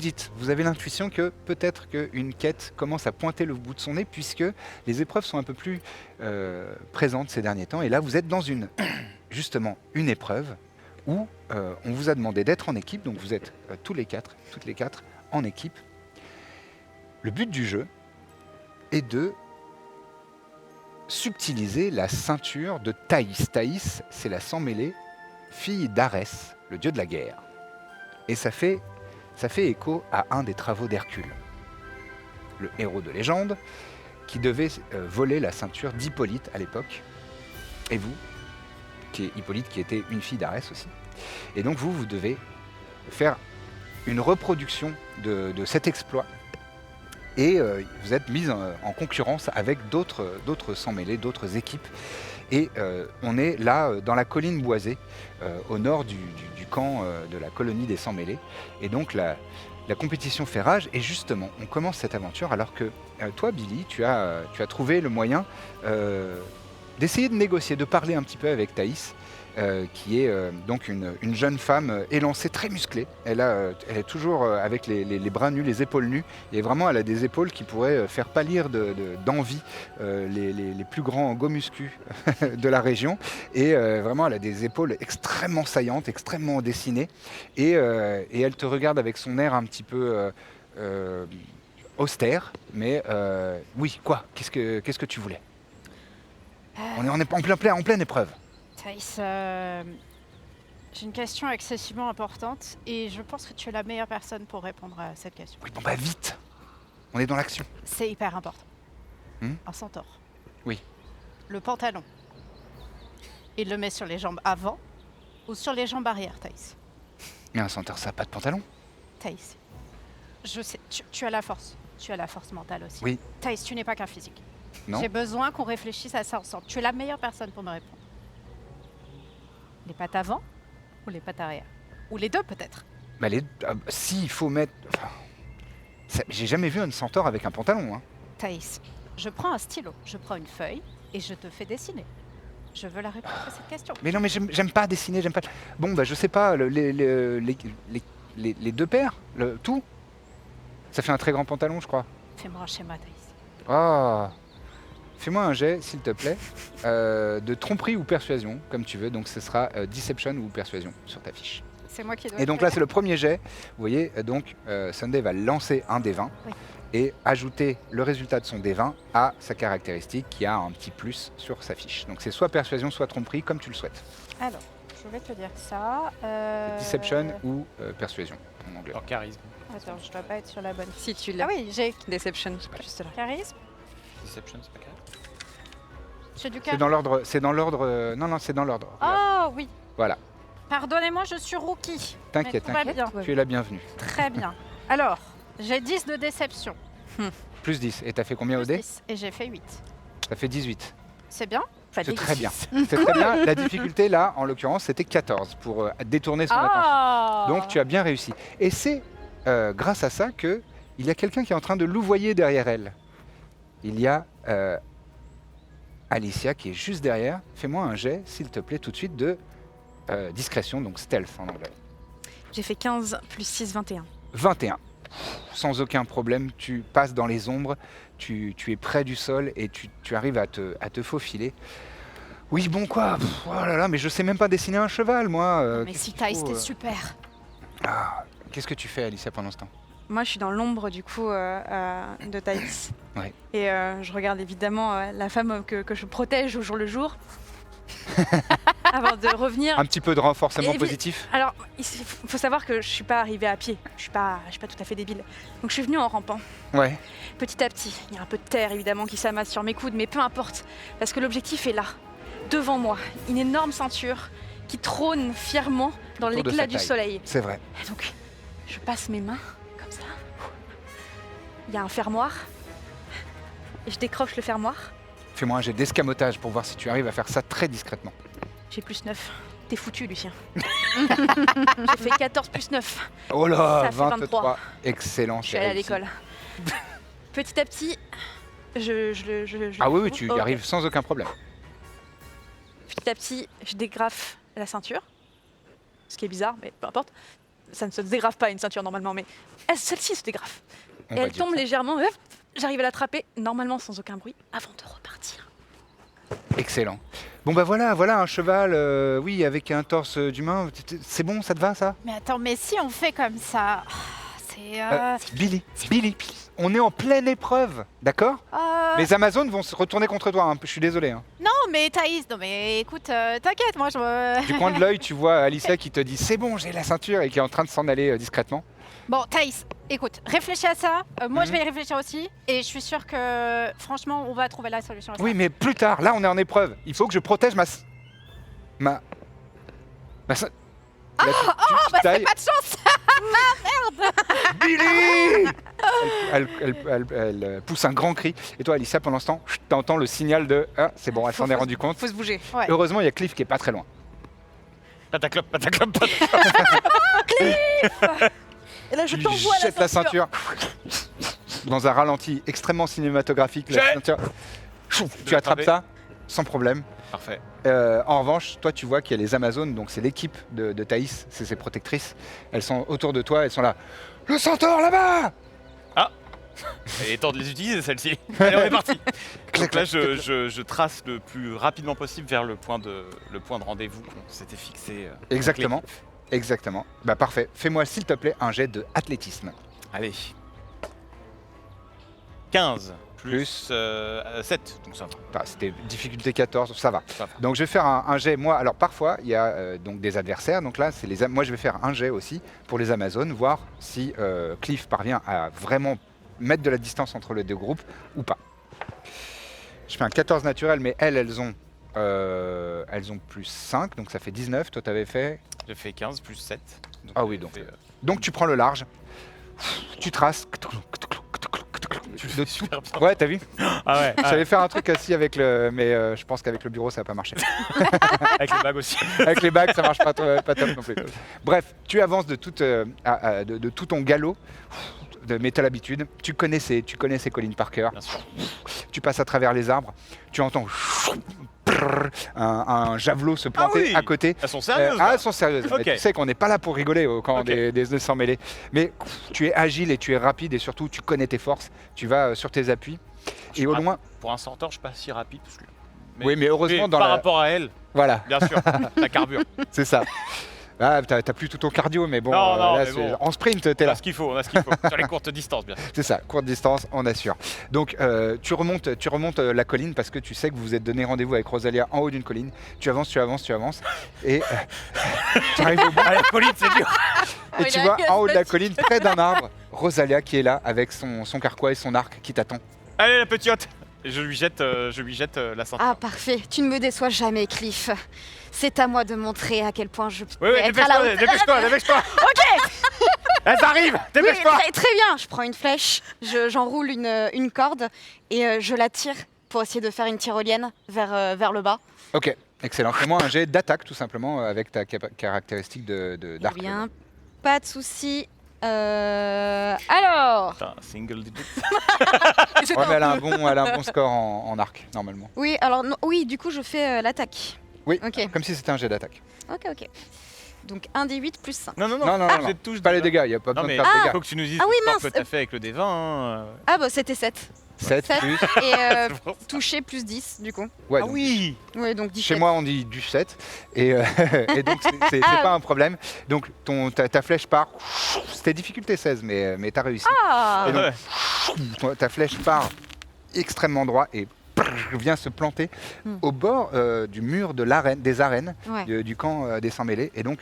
avez l'intuition que peut-être qu'une quête commence à pointer le bout de son nez, puisque les épreuves sont un peu plus présentes ces derniers temps. Et là, vous êtes dans justement une épreuve où on vous a demandé d'être en équipe. Donc vous êtes toutes les quatre en équipe. Le but du jeu, est de subtiliser la ceinture de Thaïs. Thaïs, c'est la sang-mêlée, fille d'Arès, le dieu de la guerre. Et ça fait écho à un des travaux d'Hercule, le héros de légende, qui devait voler la ceinture d'Hippolyte à l'époque. Et vous, Hippolyte qui était une fille d'Arès aussi. Et donc vous devez faire une reproduction de cet exploit. Et vous êtes mis en concurrence avec d'autres sang-mêlés, d'autres équipes. Et on est là dans la colline boisée, au nord du camp de la colonie des sang-mêlés. Et donc la compétition fait rage. Et justement, on commence cette aventure alors que toi, Billy, tu as trouvé le moyen d'essayer de négocier, de parler un petit peu avec Thaïs, qui est donc une jeune femme élancée, très musclée. Elle est toujours avec les bras nus, les épaules nues. Et vraiment, elle a des épaules qui pourraient faire pâlir d'envie les plus grands gomuscus de la région. Et vraiment, elle a des épaules extrêmement saillantes, extrêmement dessinées. Et elle te regarde avec son air un petit peu austère. Mais oui, quoi ? Qu'est-ce que tu voulais ? On est en pleine épreuve. Thaïs, j'ai une question excessivement importante et je pense que tu es la meilleure personne pour répondre à cette question. Oui, bon bah vite. On est dans l'action. C'est hyper important. Un centaure. Oui. Le pantalon. Il le met sur les jambes avant ou sur les jambes arrière, Thaïs? Mais un centaure, ça n'a pas de pantalon. Thaïs, je sais, tu as la force. Tu as la force mentale aussi. Oui. Thaïs, tu n'es pas qu'un physique. Non. J'ai besoin qu'on réfléchisse à ça ensemble. Tu es la meilleure personne pour me répondre. Les pattes avant ou les pattes arrière? Ou les deux peut-être? Bah si, il faut mettre... Enfin, j'ai jamais vu un centaure avec un pantalon. Hein. Thaïs, je prends un stylo, je prends une feuille et je te fais dessiner. Je veux la réponse à cette question. Mais non, mais j'aime pas dessiner, j'aime pas... Bon, bah je sais pas, les deux paires, tout. Ça fait un très grand pantalon, je crois. Fais-moi un schéma, Thaïs. Ah, fais-moi un jet, s'il te plaît, de tromperie ou persuasion, comme tu veux. Donc ce sera Deception ou persuasion sur ta fiche. C'est moi qui dois... Et donc là, c'est le premier jet. Vous voyez, donc Sunday va lancer un dé 20 et ajouter le résultat de son dé 20 à sa caractéristique qui a un petit plus sur sa fiche. Donc c'est soit persuasion, soit tromperie, comme tu le souhaites. Alors, je vais te dire ça. Deception ou persuasion en anglais. Alors, charisme. Attends, je dois pas être sur la bonne. Si tu l'as. Ah oui, j'ai Deception, juste là. charisme. Deception, c'est pas grave. J'ai du C'est charisme. dans l'ordre. C'est dans l'ordre. Non, c'est dans l'ordre. Oh oui. Voilà. Pardonnez-moi, je suis rookie. T'inquiète, Mais tout va t'inquiète. bien. Tu es la bienvenue. Très bien. Alors, j'ai 10 de déception. Plus 10. Et t'as fait combien au Plus dé? 10. Et j'ai fait 8. Ça fait 18. C'est bien? C'est très bien. C'est très bien. La difficulté, là, en l'occurrence, c'était 14 pour détourner son attention. Ah. Donc tu as bien réussi. Et c'est grâce à ça qu'il y a quelqu'un qui est en train de louvoyer derrière elle. Il y a Alicia qui est juste derrière. Fais-moi un jet, s'il te plaît, tout de suite de discrétion, donc stealth en anglais. J'ai fait 15 plus 6, 21. 21. Sans aucun problème, tu passes dans les ombres, tu es près du sol et tu arrives à te faufiler. Oui, bon quoi, oh là là, mais je sais même pas dessiner un cheval, moi. Mais Qu'est-ce si qu'il Thaïs, faut, c'était super. Ah, qu'est-ce que tu fais, Alicia, pendant ce temps? Moi, je suis dans l'ombre du coup de Thaïs. Ouais. Et je regarde évidemment la femme que je protège au jour le jour. Avant de revenir. Un petit peu de renforcement Et- positif. Alors, il faut savoir que je suis pas arrivée à pied. Je suis pas tout à fait débile. Donc, je suis venue en rampant. Ouais. Petit à petit, il y a un peu de terre évidemment qui s'amasse sur mes coudes, mais peu importe, parce que l'objectif est là, devant moi, une énorme ceinture qui trône fièrement dans Autour de l'éclat sa du taille. soleil. C'est vrai. Et donc, je passe mes mains comme ça. Il y a un fermoir, et je décroche le fermoir. Fais-moi un jet d'escamotage pour voir si tu arrives à faire ça très discrètement. J'ai plus 9. T'es foutu, Lucien. J'ai fait 14 plus 9. Oh là, Ça fait 23. Excellent. Je suis c'est allée à réussi. l'école. Petit à petit, je Ah oui, oui, tu y Ok. arrives sans aucun problème. Petit à petit, je dégrafe la ceinture. Ce qui est bizarre, mais peu importe. Ça ne se dégrafe pas une ceinture normalement, mais celle-ci se dégrafe. On Et va elle dire tombe ça. légèrement. Hop, j'arrive à l'attraper, normalement sans aucun bruit, avant de repartir. Excellent. Bon bah voilà un cheval, oui, avec un torse d'humain. C'est bon, ça te va ça? Mais attends, mais si on fait comme ça, c'est... Billy, Billy, on est en pleine épreuve, d'accord? Les Amazones vont se retourner contre toi, hein. Je suis désolé. Hein. Non, mais Thaïs, non mais écoute, t'inquiète, moi je... Du coin de l'œil, tu vois Alicia qui te dit c'est bon, j'ai la ceinture et qui est en train de s'en aller discrètement. Bon, Thaïs, écoute, réfléchis à ça. Moi, je vais y réfléchir aussi. Et je suis sûre que, franchement, on va trouver la solution à ça. Oui, mais plus tard, là, on est en épreuve. Il faut que je protège ma... bah c'est pas de chance. Billy elle pousse un grand cri. Et toi, Alicia, pendant ce temps, t'entends le signal de « Ah, c'est bon, elle s'en est rendue compte. » Faut se bouger. Ouais. Heureusement, il y a Cliff qui est pas très loin. Pataclop, pataclop, pataclop. Et là, je Tu t'envoie jettes la ceinture dans un ralenti extrêmement cinématographique. La ceinture, tu attrapes ça sans problème. Parfait. En revanche, toi, tu vois qu'il y a les Amazones, donc c'est l'équipe de Thaïs, c'est ses protectrices. Elles sont autour de toi, elles sont là. Le centaure là-bas! Il est temps de les utiliser, celles-ci. Allez, on est parti. Donc là, clac, clac. je trace le plus rapidement possible vers le point de rendez-vous qu'on s'était fixé. Exactement. Exactement. Bah parfait. Fais-moi s'il te plaît un jet de athlétisme. Allez. 15 Plus 7, donc ça va. Enfin, c'était difficulté 14, ça va. Ça va. Donc je vais faire un jet. Moi, alors parfois il y a donc des adversaires. Donc là, c'est moi je vais faire un jet aussi pour les Amazones, voir si Cliff parvient à vraiment mettre de la distance entre les deux groupes ou pas. Je fais un 14 naturel, mais elles ont plus 5, donc ça fait 19. Toi, t'avais fait. J'ai fait 15 plus 7. Ah oui, donc. Donc tu prends le large, tu traces. Tu le fais super bien. Ouais, t'as vu? Ah ouais. Je savais faire un truc assis avec le. Mais je pense qu'avec le bureau, ça va pas marcher. Avec les bagues aussi. Avec les bagues, ça marche pas top non plus. Bref, tu avances de tout ton galop. Mais t'as l'habitude. Tu connais ces Colin Parker. Bien sûr. Tu passes à travers les arbres. Tu entends un javelot se planter à côté. Elles sont sérieuses. Elles sont sérieuses. Ok. Mais tu sais qu'on n'est pas là pour rigoler quand Ok. des sans mêlés. Mais tu es agile et tu es rapide et surtout tu connais tes forces. Tu vas sur tes appuis. Et au loin. Pour un sorteur, je suis pas si rapide. Parce que... Oui, mais heureusement dans par la. rapport à elle, Voilà, bien sûr, la carbure. c'est ça. Ah, t'as plus tout ton cardio, mais bon, Non, là, mais bon. en sprint, t'es On là. a ce qu'il faut, sur les courtes distances, bien sûr. C'est ça, courte distance, on assure. Donc, tu remontes la colline parce que tu sais que vous vous êtes donné rendez-vous avec Rosalia en haut d'une colline. Tu avances, et tu arrives au bout. Ah, la colline, c'est dur. Et tu vois en haut de la colline, près d'un arbre, Rosalia qui est là avec son carquois et son arc qui t'attend. Allez, la petite. Et je lui jette la ceinture. Ah, parfait. Tu ne me déçois jamais, Cliff. C'est à moi de montrer à quel point je peux Oui, être à la hauteur. dépêche-toi. Ok. Elles arrivent, Oui, dépêche-toi. très bien. Je prends une flèche, j'enroule une corde et je la tire pour essayer de faire une tyrolienne vers le bas. Ok, excellent. Fais-moi un jet d'attaque tout simplement avec ta caractéristique d'arc. Eh bien, pas de souci. Alors, Putain, single digit. Ouais, mais elle a un bon score en arc normalement. oui, alors oui, du coup, je fais l'attaque. Oui, Ok. comme si c'était un jet d'attaque. Ok. Donc 1 d8 plus 5. Non. Non, Je touche pas les déjà. dégâts, il n'y a pas Non, besoin de mais faire de dégâts. faut que tu nous dises Ah oui, le score mince. que t'as fait avec le D20. Hein. Ah bah c'était 7. 7 7 plus. et C'est pour ça. toucher plus 10 du coup. Ouais, Ah donc, oui. Oui, donc 17. chez moi, on dit du 7. Et, et donc, c'est pas un problème. Donc, ta flèche part. C'était difficulté 16, mais t'as réussi. Ah Et donc, Ouais. ta flèche part extrêmement droit et vient se planter au bord du mur de des arènes Ouais. du camp des sans-mêlés. Et donc,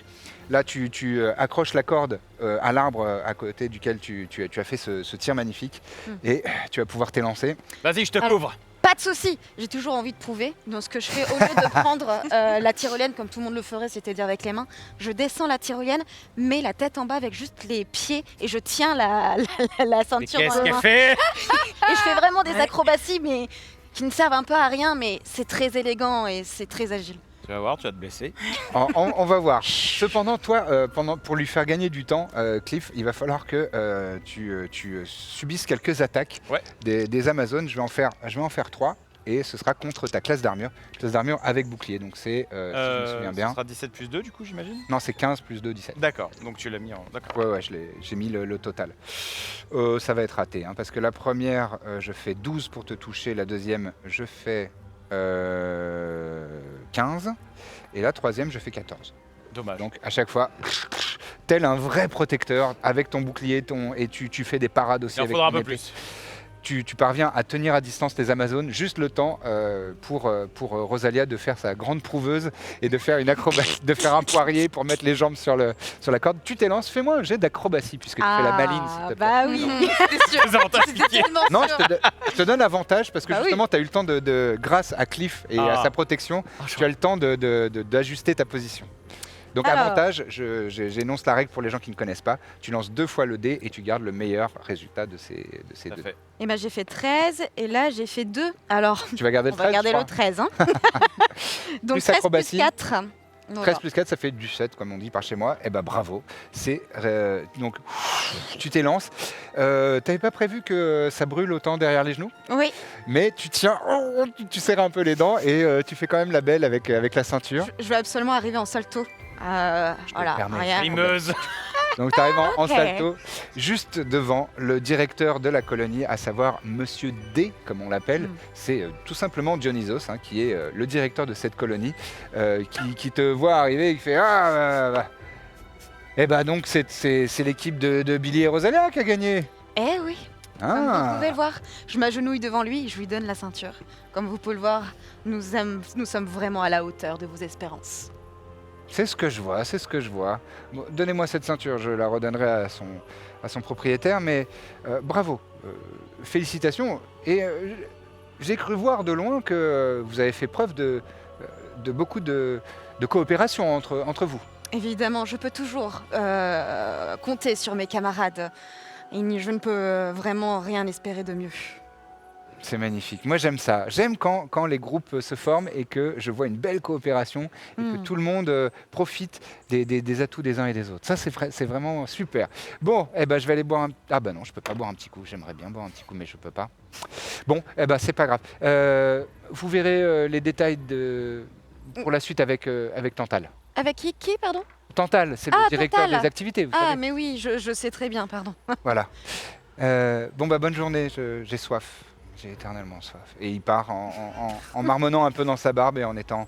là, tu accroches la corde à l'arbre à côté duquel tu as fait ce tir magnifique. Et tu vas pouvoir t'élancer. Vas-y, je te Alors- couvre. Pas de souci. J'ai toujours envie de prouver. Donc ce que je fais, au lieu de prendre la tyrolienne comme tout le monde le ferait, c'est-à-dire avec les mains, je descends la tyrolienne, mets la tête en bas avec juste les pieds et je tiens la Mais ceinture qu'est-ce dans la qu'elle main. fait? Et je fais vraiment des acrobaties, mais qui ne servent un peu à rien, mais c'est très élégant et c'est très agile. Tu vas voir, tu vas te blesser. On va voir. Cependant, toi, pour lui faire gagner du temps, Cliff, il va falloir que tu subisses quelques attaques Ouais. des Amazones. Je vais en faire 3. Et ce sera contre ta classe d'armure. Classe d'armure avec bouclier. Donc c'est, si je me souviens Ce bien. sera 17 plus 2 du coup, j'imagine. Non, c'est 15 plus 2, 17. D'accord, donc tu l'as mis en. D'accord. Ouais, j'ai mis le total. Ça va être raté, hein, parce que la première, je fais 12 pour te toucher. La deuxième, je fais 15. Et la troisième, je fais 14. Dommage. Donc à chaque fois, tel un vrai protecteur avec ton bouclier et tu fais des parades aussi Il en avec faudra un ton peu épée. plus. Tu parviens à tenir à distance les Amazones, juste le temps pour Rosalia de faire sa grande prouveuse et de faire une acrobatie, de faire un poirier pour mettre les jambes sur la corde. Tu t'élances, fais-moi un jet d'acrobatie puisque tu fais la maline, s'il te plaît. Bah oui, c'est sûr. Les avantages C'était piqués. tellement Non, sûr. je te donne avantage parce que Bah oui. justement, tu as eu le temps grâce à Cliff et à sa protection, tu as le temps d'ajuster ta position. Donc Alors. avantage, j'énonce la règle pour les gens qui ne connaissent pas. Tu lances 2 fois le dé et tu gardes le meilleur résultat de ces Tout à deux. fait. Et ben j'ai fait 13 et là j'ai fait 2. Alors, Tu vas garder le on 13, va garder je le crois. 13. Hein. Donc Plus 13 acrobatie. plus 4. Voilà. 13 plus 4, ça fait du 7, comme on dit par chez moi. Eh ben bravo. Donc, tu t'élances. T'avais pas prévu que ça brûle autant derrière les genoux, Oui, mais tu tiens, tu serres un peu les dents et tu fais quand même la belle avec la ceinture. je veux absolument arriver en salto. te Voilà, permets. rien. Rimeuse. Donc tu arrives en Ok. salto, juste devant le directeur de la colonie, à savoir Monsieur D, comme on l'appelle. Mm. C'est tout simplement Dionysos, hein, qui est le directeur de cette colonie, qui te voit arriver et qui fait Eh ben donc c'est l'équipe de Billy et Rosalia qui a gagné. Eh oui, comme vous Ah. pouvez le voir, je m'agenouille devant lui et je lui donne la ceinture. Comme vous pouvez le voir, nous sommes vraiment à la hauteur de vos espérances. C'est ce que je vois, c'est ce que je vois. Bon, donnez-moi cette ceinture, je la redonnerai à son propriétaire, mais bravo, félicitations. Et j'ai cru voir de loin que vous avez fait preuve de beaucoup de coopération entre vous. Évidemment, je peux toujours compter sur mes camarades. Je ne peux vraiment rien espérer de mieux. C'est magnifique. Moi, j'aime ça. J'aime quand les groupes se forment et que je vois une belle coopération et que tout le monde profite des atouts des uns et des autres. Ça, c'est vraiment super. Bon, eh ben, je vais aller boire un... Ah ben non, je peux pas boire un petit coup. J'aimerais bien boire un petit coup, mais je peux pas. Bon, eh ben, c'est pas grave. Vous verrez les détails pour la suite avec Tantal. Avec qui, pardon? Tantal, c'est le Ah, directeur Tantal. des activités, vous Ah, savez. mais oui, je sais très bien, pardon. Voilà. Bon, bah, bonne journée. J'ai soif. J'ai éternellement soif. Et il part en marmonnant un peu dans sa barbe et en étant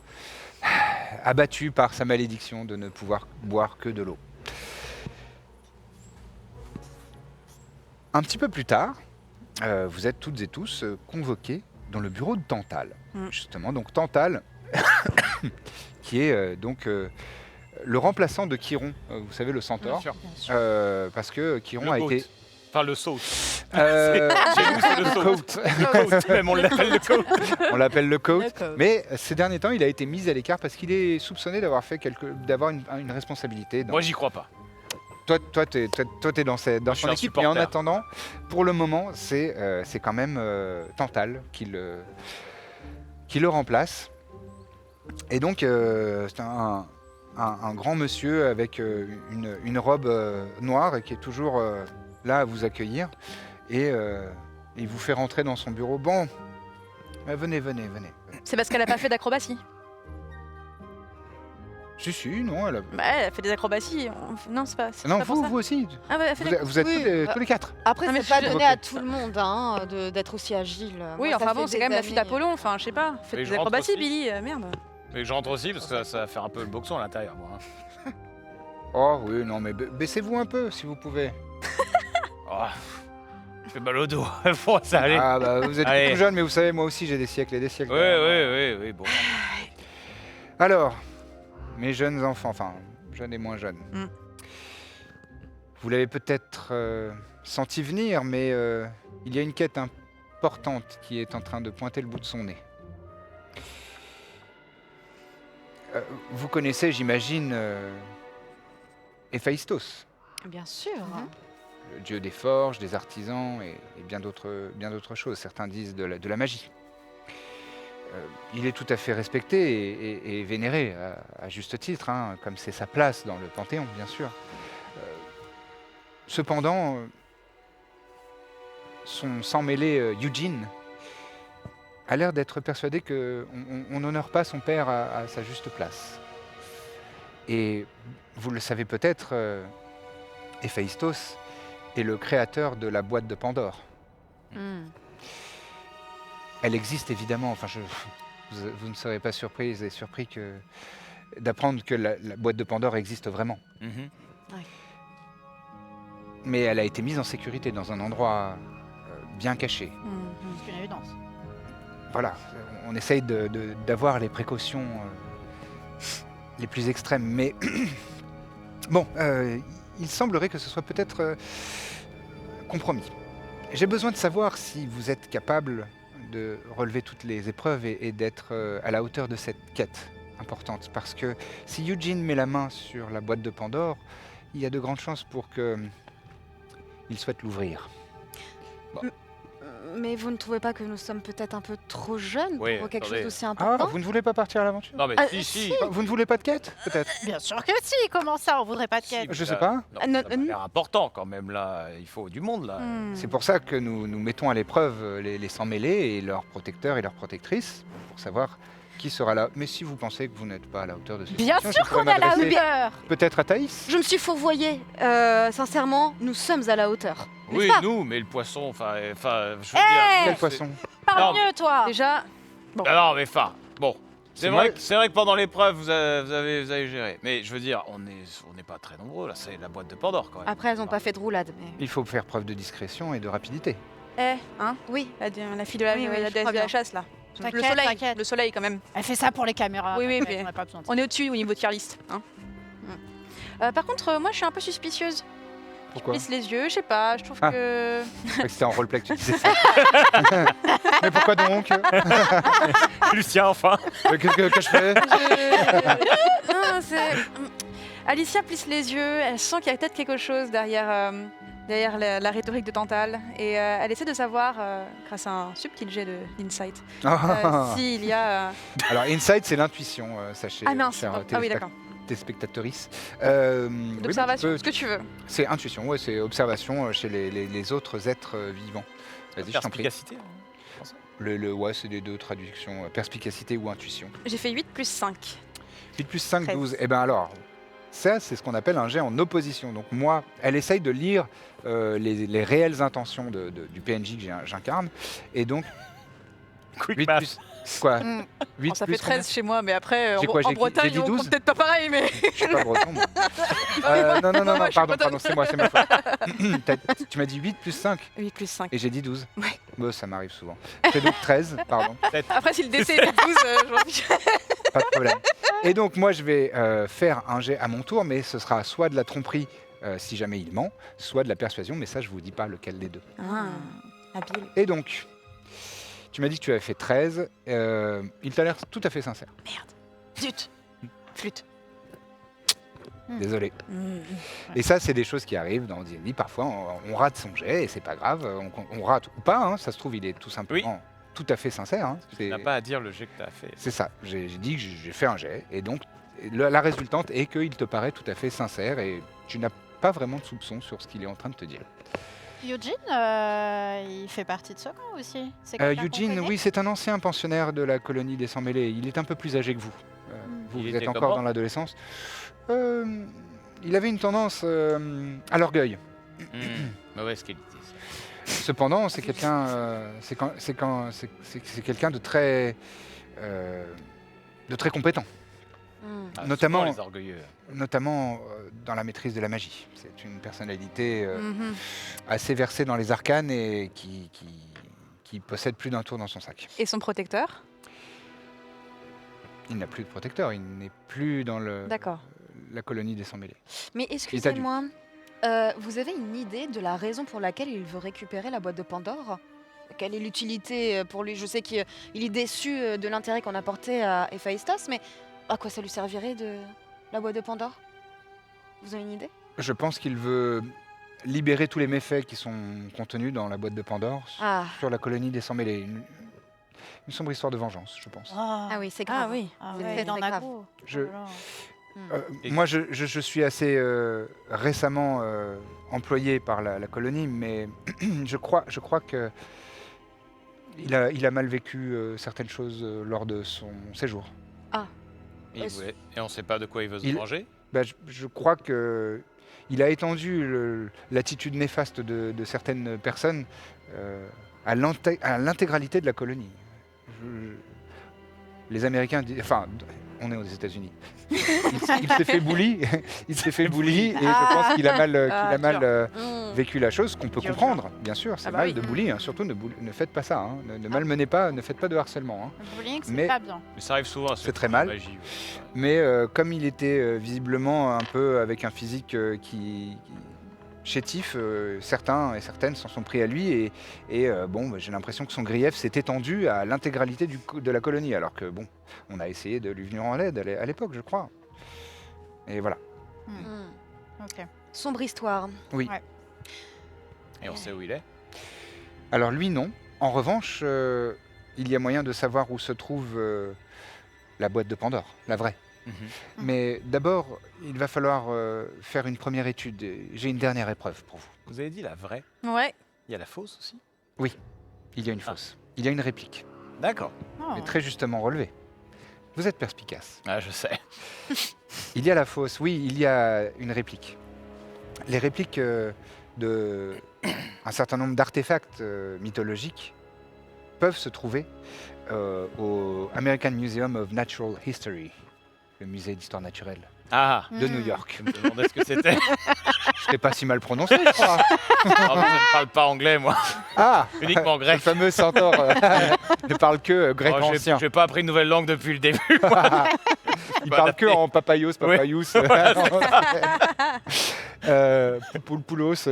abattu par sa malédiction de ne pouvoir boire que de l'eau. Un petit peu plus tard, vous êtes toutes et tous convoqués dans le bureau de Tantal. Justement, donc Tantal, qui est le remplaçant de Chiron, vous savez, le centaure. Bien Parce que Chiron Le a goat. été... Enfin, le saut. Chez nous, c'est le coat. Le coat, même, on l'appelle le coat. On l'appelle le coat. Le coat. Mais ces derniers temps, il a été mis à l'écart parce qu'il est soupçonné d'avoir une responsabilité. Moi, j'y crois pas. Toi, t'es dans je son suis un équipe. Mais en supporter. attendant, pour le moment, c'est quand même Tantal qui le remplace. Et donc, c'est un grand monsieur avec une robe noire et qui est toujours là à vous accueillir. Et il vous fait rentrer dans son bureau. Bon, venez. C'est parce qu'elle n'a pas fait d'acrobatie. Si, non, elle a... Bah, elle a fait des acrobaties. Non, c'est pas Non, pour ça. vous aussi. Ah, ouais, elle a fait Vous des- êtes, vous êtes Oui, tous les 4. Après, Non, mais c'est pas je- donné à tout le monde hein, d'être aussi agile. Oui, Moi, ça enfin fait bon, c'est des quand même la fille années. d'Apollon. Enfin, je sais pas. Faites Mais des je rentre acrobaties, aussi. Billy. Merde. Mais je rentre aussi parce que ça va faire un peu le boxon à l'intérieur. Moi. Oh oui, non, mais baissez-vous un peu si vous pouvez. Oh, j'ai mal au dos. Bon, ça allait. Ah bah vous êtes Allez. tout jeune, mais vous savez, moi aussi j'ai des siècles et des siècles. Oui, bon. Alors, mes jeunes enfants, enfin, jeunes et moins jeunes. Mm. Vous l'avez peut-être senti venir, mais il y a une quête importante qui est en train de pointer le bout de son nez. Vous connaissez, j'imagine, Héphaïstos, Bien sûr. le dieu des forges, des artisans et bien d'autres choses. Certains disent de la magie. Il est tout à fait respecté et vénéré, à juste titre, hein, comme c'est sa place dans le Panthéon, bien sûr. Cependant, son sang-mêlé Eugene a l'air d'être persuadé qu'on n'honore pas son père à sa juste place. Et vous le savez peut-être, Héphaïstos est le créateur de la boîte de Pandore. Elle existe évidemment, enfin vous ne serez pas surpris d'apprendre que la boîte de Pandore existe vraiment. Mhm. mais elle a été mise en sécurité dans un endroit bien caché. C'est une évidence. Voilà, on essaye d'avoir les précautions les plus extrêmes, mais bon, il semblerait que ce soit peut-être compromis. J'ai besoin de savoir si vous êtes capable de relever toutes les épreuves et d'être à la hauteur de cette quête importante, parce que si Eugene met la main sur la boîte de Pandore, il y a de grandes chances pour qu'il souhaite l'ouvrir. Mais vous ne trouvez pas que nous sommes peut-être un peu trop jeunes Oui, pour quelque attendez. chose d'aussi Ah, important? vous ne voulez pas partir à l'aventure? Non, mais Ah, si. Vous ne voulez pas de quête, peut-être? Bien sûr que si, comment ça, on voudrait pas de quête? Je sais pas. Non, Ah, ça non, m'a l'air important quand même, là. Il faut du monde, là. C'est pour ça que nous mettons à l'épreuve les sans-mêlés et leurs protecteurs et leurs protectrices, pour savoir qui sera là. Mais si vous pensez que vous n'êtes pas à la hauteur de cette Bien situation, sûr je pourrais qu'on est à la m'adresser hauteur. peut-être à Thaïs. Je me suis fourvoyée. Sincèrement, nous sommes à la hauteur. Oui, N'est-ce pas? nous, mais le poisson, enfin, je veux Eh Quel dire... poisson? Parle Non, mieux, toi. Déjà, Non, mais enfin, bon. C'est C'est vrai que pendant l'épreuve, vous avez géré. Mais je veux dire, on n'est pas très nombreux, là. C'est la boîte de Pandore, quand même. Après, elles n'ont pas fait de roulade, mais... Il faut faire preuve de discrétion et de rapidité. hein, Oui. la fille de la, Oui, oui, la je déesse crois de la bien. chasse là. T'inquiète, t'inquiète. Le soleil quand même. Elle fait ça pour les caméras. Oui, oui, mais mais- on n'a pas besoin de ça. On est au-dessus au niveau de tier list. Hein. Par contre, moi je suis un peu suspicieuse. Pourquoi? Plisse les yeux, je sais pas, je trouve Ah. que. Je croyais que c'était en roleplay que tu disais ça. Mais pourquoi donc? Lucien, enfin. Qu'est-ce que je fais? Non, c'est. Alicia plisse les yeux, elle sent qu'il y a peut-être quelque chose derrière, derrière la rhétorique de Tantale. Et elle essaie de savoir, grâce à un subtil jet d'insight, s'il y a. Alors, insight, c'est l'intuition, sachez. Ah mince, chers ah oui d'accord. téléspectatrices. D'observation, ce que tu veux. C'est intuition, ouais, c'est observation chez les autres êtres vivants. Vas-y, je t'en prie. Perspicacité. Ouais, c'est les deux traductions, perspicacité ou intuition. J'ai fait 8 plus 5. 8 plus 5, 13. 12. Eh bien alors, ça, c'est ce qu'on appelle un jet en opposition. Donc moi, elle essaye de lire les réelles intentions du PNJ que j'incarne. Et donc, Quick 8 math. plus... Quoi 8 Ça plus fait 13 chez moi, mais après, J'ai quoi, en j'ai Bretagne, dit on 12? compte peut-être pas pareil, mais. Je suis pas breton, moi. Non, moi, je suis bretonne. pardon, c'est moi, c'est ma faute. Tu m'as dit 8 plus 5 8 plus 5. et j'ai dit 12. Ouais. Bon, ça m'arrive souvent. C'est donc 13, pardon, Après, si le DC était 12, je m'en fiche. pas de problème. Et donc moi, je vais faire un jet à mon tour, mais ce sera soit de la tromperie, si jamais il ment, soit de la persuasion, mais ça, je vous dis pas lequel des deux. Ah, habile. Et donc, tu m'as dit que tu avais fait 13. Il t'a l'air tout à fait sincère. Zut. Flûte. Désolé. Et ça, c'est des choses qui arrivent dans D&D. Parfois, on rate son jet et c'est pas grave. On rate ou pas. Hein, ça se trouve, il est tout simplement tout à fait sincère. Hein. Tu n'as pas à dire le jet que tu as fait. C'est ça. J'ai dit que j'ai fait un jet. Et donc, la résultante est qu'il te paraît tout à fait sincère et tu n'as pas vraiment de soupçon sur ce qu'il est en train de te dire. Eugene, il fait partie de ce camp aussi. C'est quelqu'un qu'on Eugene, connaît oui, c'est un ancien pensionnaire de la colonie des Sans-Mêlés. Il est un peu plus âgé que vous. Vous Il êtes était encore comment dans l'adolescence. Il avait une tendance à l'orgueil. Mauvaise qualité. Cependant, c'est quelqu'un, c'est quelqu'un de très compétent, Ah, Notamment- souvent, les orgueilleux. notamment dans la maîtrise de la magie. C'est une personnalité Mhm. assez versée dans les arcanes et qui possède plus d'un tour dans son sac. Et son protecteur? Il n'a plus de protecteur, il n'est plus dans D'accord. la colonie des Sans-Mêlés. Mais excusez-moi, vous avez une idée de la raison pour laquelle il veut récupérer la boîte de Pandore? Quelle est l'utilité pour lui? Je sais qu'il est déçu de l'intérêt qu'on a porté à Héphaïstos, mais à quoi ça lui servirait de la boîte de Pandore? Vous avez une idée? Je pense qu'il veut libérer tous les méfaits qui sont contenus dans la boîte de Pandore sur la colonie des Sans-Mêlés. Une sombre histoire de vengeance, je pense. Ah, Ah oui, c'est grave. Ah oui. ah c'est ouais, très, dans très grave. Nago. Je- Oh là là. Et- Moi, je suis assez récemment employé par la colonie, mais je crois que il a mal vécu certaines choses lors de son séjour. Et on ne sait pas de quoi il veut se Il- venger. Bah, je crois que il a étendu l'attitude néfaste de certaines personnes à l'intégralité de la colonie. Les Américains, enfin, On est aux États-Unis. Il s'est fait bully. Il s'est fait bully et je pense qu'il a mal vécu la chose, qu'on peut comprendre, bien sûr. C'est mal de bully, hein. Surtout ne faites pas ça. Hein. Ne malmenez pas, ne faites pas de harcèlement. Hein. Le bullying, c'est pas bien. Mais ça arrive souvent à ceux C'est qui très font mal. de la magie. Mais comme il était visiblement un peu avec un physique qui chétif, certains et certaines s'en sont pris à lui et j'ai l'impression que son grief s'est étendu à l'intégralité de la colonie, alors que on a essayé de lui venir en aide à l'époque, je crois. Et voilà. Ok. Sombre histoire. Oui. Ouais. Et on sait où il est. Alors lui, non. En revanche, il y a moyen de savoir où se trouve la boîte de Pandore, la vraie. Mais d'abord, il va falloir faire une première étude. J'ai une dernière épreuve pour vous. Vous avez dit la vraie. Ouais. Il y a la fausse aussi. Oui, il y a une fausse. Il y a une réplique, D'accord. mais très justement relevée. Vous êtes perspicace. Ah, je sais. Il y a la fausse, oui, il y a une réplique. Les répliques de un certain nombre d'artefacts mythologiques peuvent se trouver au American Museum of Natural History, le musée d'histoire naturelle Ah, de New York. je me demandais ce que c'était. Je serais pas si mal prononcé, je crois. Oh, mais je ne parle pas anglais, moi. Ah, Uniquement le grec. fameux centaure ne parle que grec Oh, j'ai ancien. pas appris une nouvelle langue depuis le début. moi. Il Pas parle adapté. que en papayos. Poulpoulos.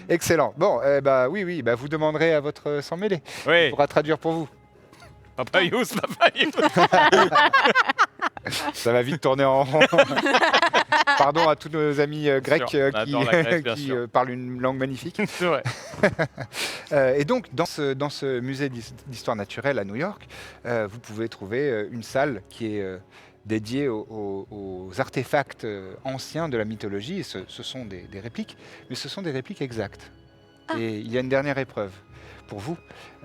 Excellent. Bon, oui, vous demanderez à votre sang-mêlé. Oui. Il pourra traduire pour vous. Papayous. Ça va vite tourner en rond. Pardon à tous nos amis grecs sûr. On adore la Grèce, bien qui sûr. parlent une langue magnifique. C'est vrai. Et donc, dans ce musée d'histoire naturelle à New York, vous pouvez trouver une salle qui est dédiée aux artefacts anciens de la mythologie. Et ce sont des répliques, mais ce sont des répliques exactes. Et il y a une dernière épreuve pour vous,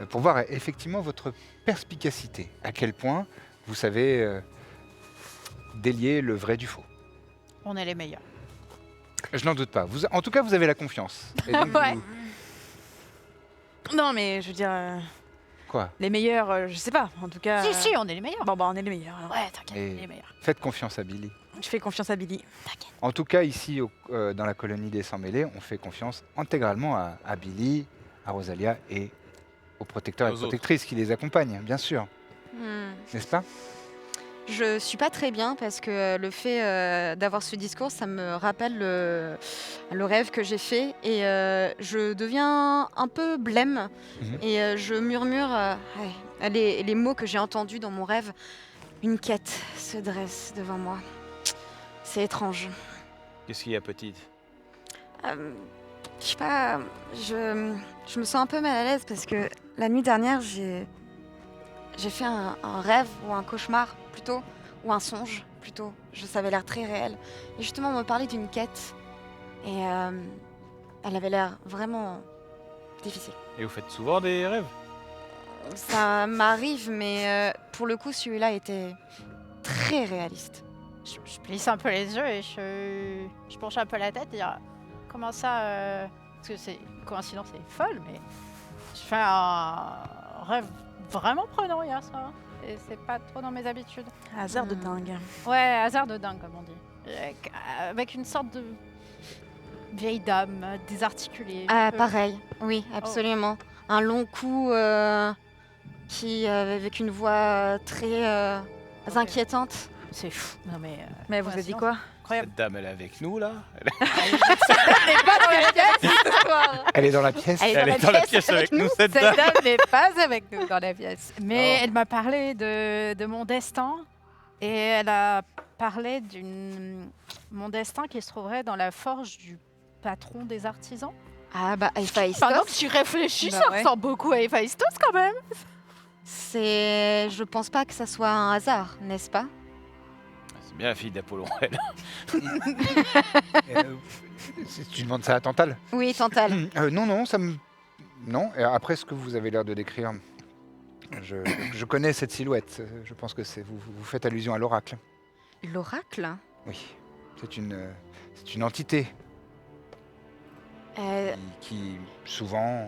pour voir effectivement votre perspicacité. À quel point vous savez délier le vrai du faux. On est les meilleurs. Je n'en doute pas. En tout cas, vous avez la confiance. Et donc, Ouais. Non, mais je veux dire, Quoi les meilleurs, je sais pas. En tout cas. Si, on est les meilleurs. Bon, on est les meilleurs. alors. Ouais, t'inquiète, Et- on est les meilleurs. Faites confiance à Billy. Je fais confiance à Billy. En tout cas, ici, dans la colonie des Sans-Mêlés, on fait confiance intégralement à Billy, à Rosalia et aux protecteurs et Aux protectrices qui les accompagnent, bien sûr. N'est-ce pas? Je suis pas très bien parce que le fait d'avoir ce discours, ça me rappelle le rêve que j'ai fait et je deviens un peu blême et je murmure les mots que j'ai entendus dans mon rêve. Une quête se dresse devant moi. C'est étrange. Qu'est-ce qu'il y a, petite? Je sais pas, je me sens un peu mal à l'aise parce que la nuit dernière, j'ai fait un rêve ou un cauchemar plutôt, ou un songe plutôt. Ça avait l'air très réel. Et justement, on me parlait d'une quête et elle avait l'air vraiment difficile. Et vous faites souvent des rêves? Ça m'arrive, mais pour le coup, celui-là était très réaliste. Je plisse un peu les yeux et je penche un peu la tête et dire comment ça parce que c'est une coïncidence est folle, mais je fais un rêve vraiment prenant hier soir. Et c'est pas trop dans mes habitudes. Hasard de dingue. Ouais, hasard de dingue, comme on dit. Avec une sorte de vieille dame désarticulée. un peu. Pareil, oui, absolument. Un long cou qui avec une voix très inquiétante. C'est fou. Non mais. Mais vous avez dit quoi? Incroyable. Cette dame, elle est avec nous, là? Elle est dans la pièce. Elle est dans la pièce avec nous, cette Cette dame. dame n'est pas avec nous dans la pièce. Mais elle m'a parlé de mon destin. Et elle a parlé mon destin qui se trouverait dans la forge du patron des artisans. Ah bah Héphaïstos, Pendant que tu réfléchis, Bah ça ouais. ressemble beaucoup à Héphaïstos quand même. je pense pas que ça soit un hasard, n'est-ce pas? C'est bien la fille d'Apollon, elle. Tu demandes ça à Tantal? Oui, Tantal. Non, ça me... Non, et après ce que vous avez l'air de décrire, je connais cette silhouette. Je pense que vous faites allusion à l'oracle. L'oracle? Oui, c'est une entité qui souvent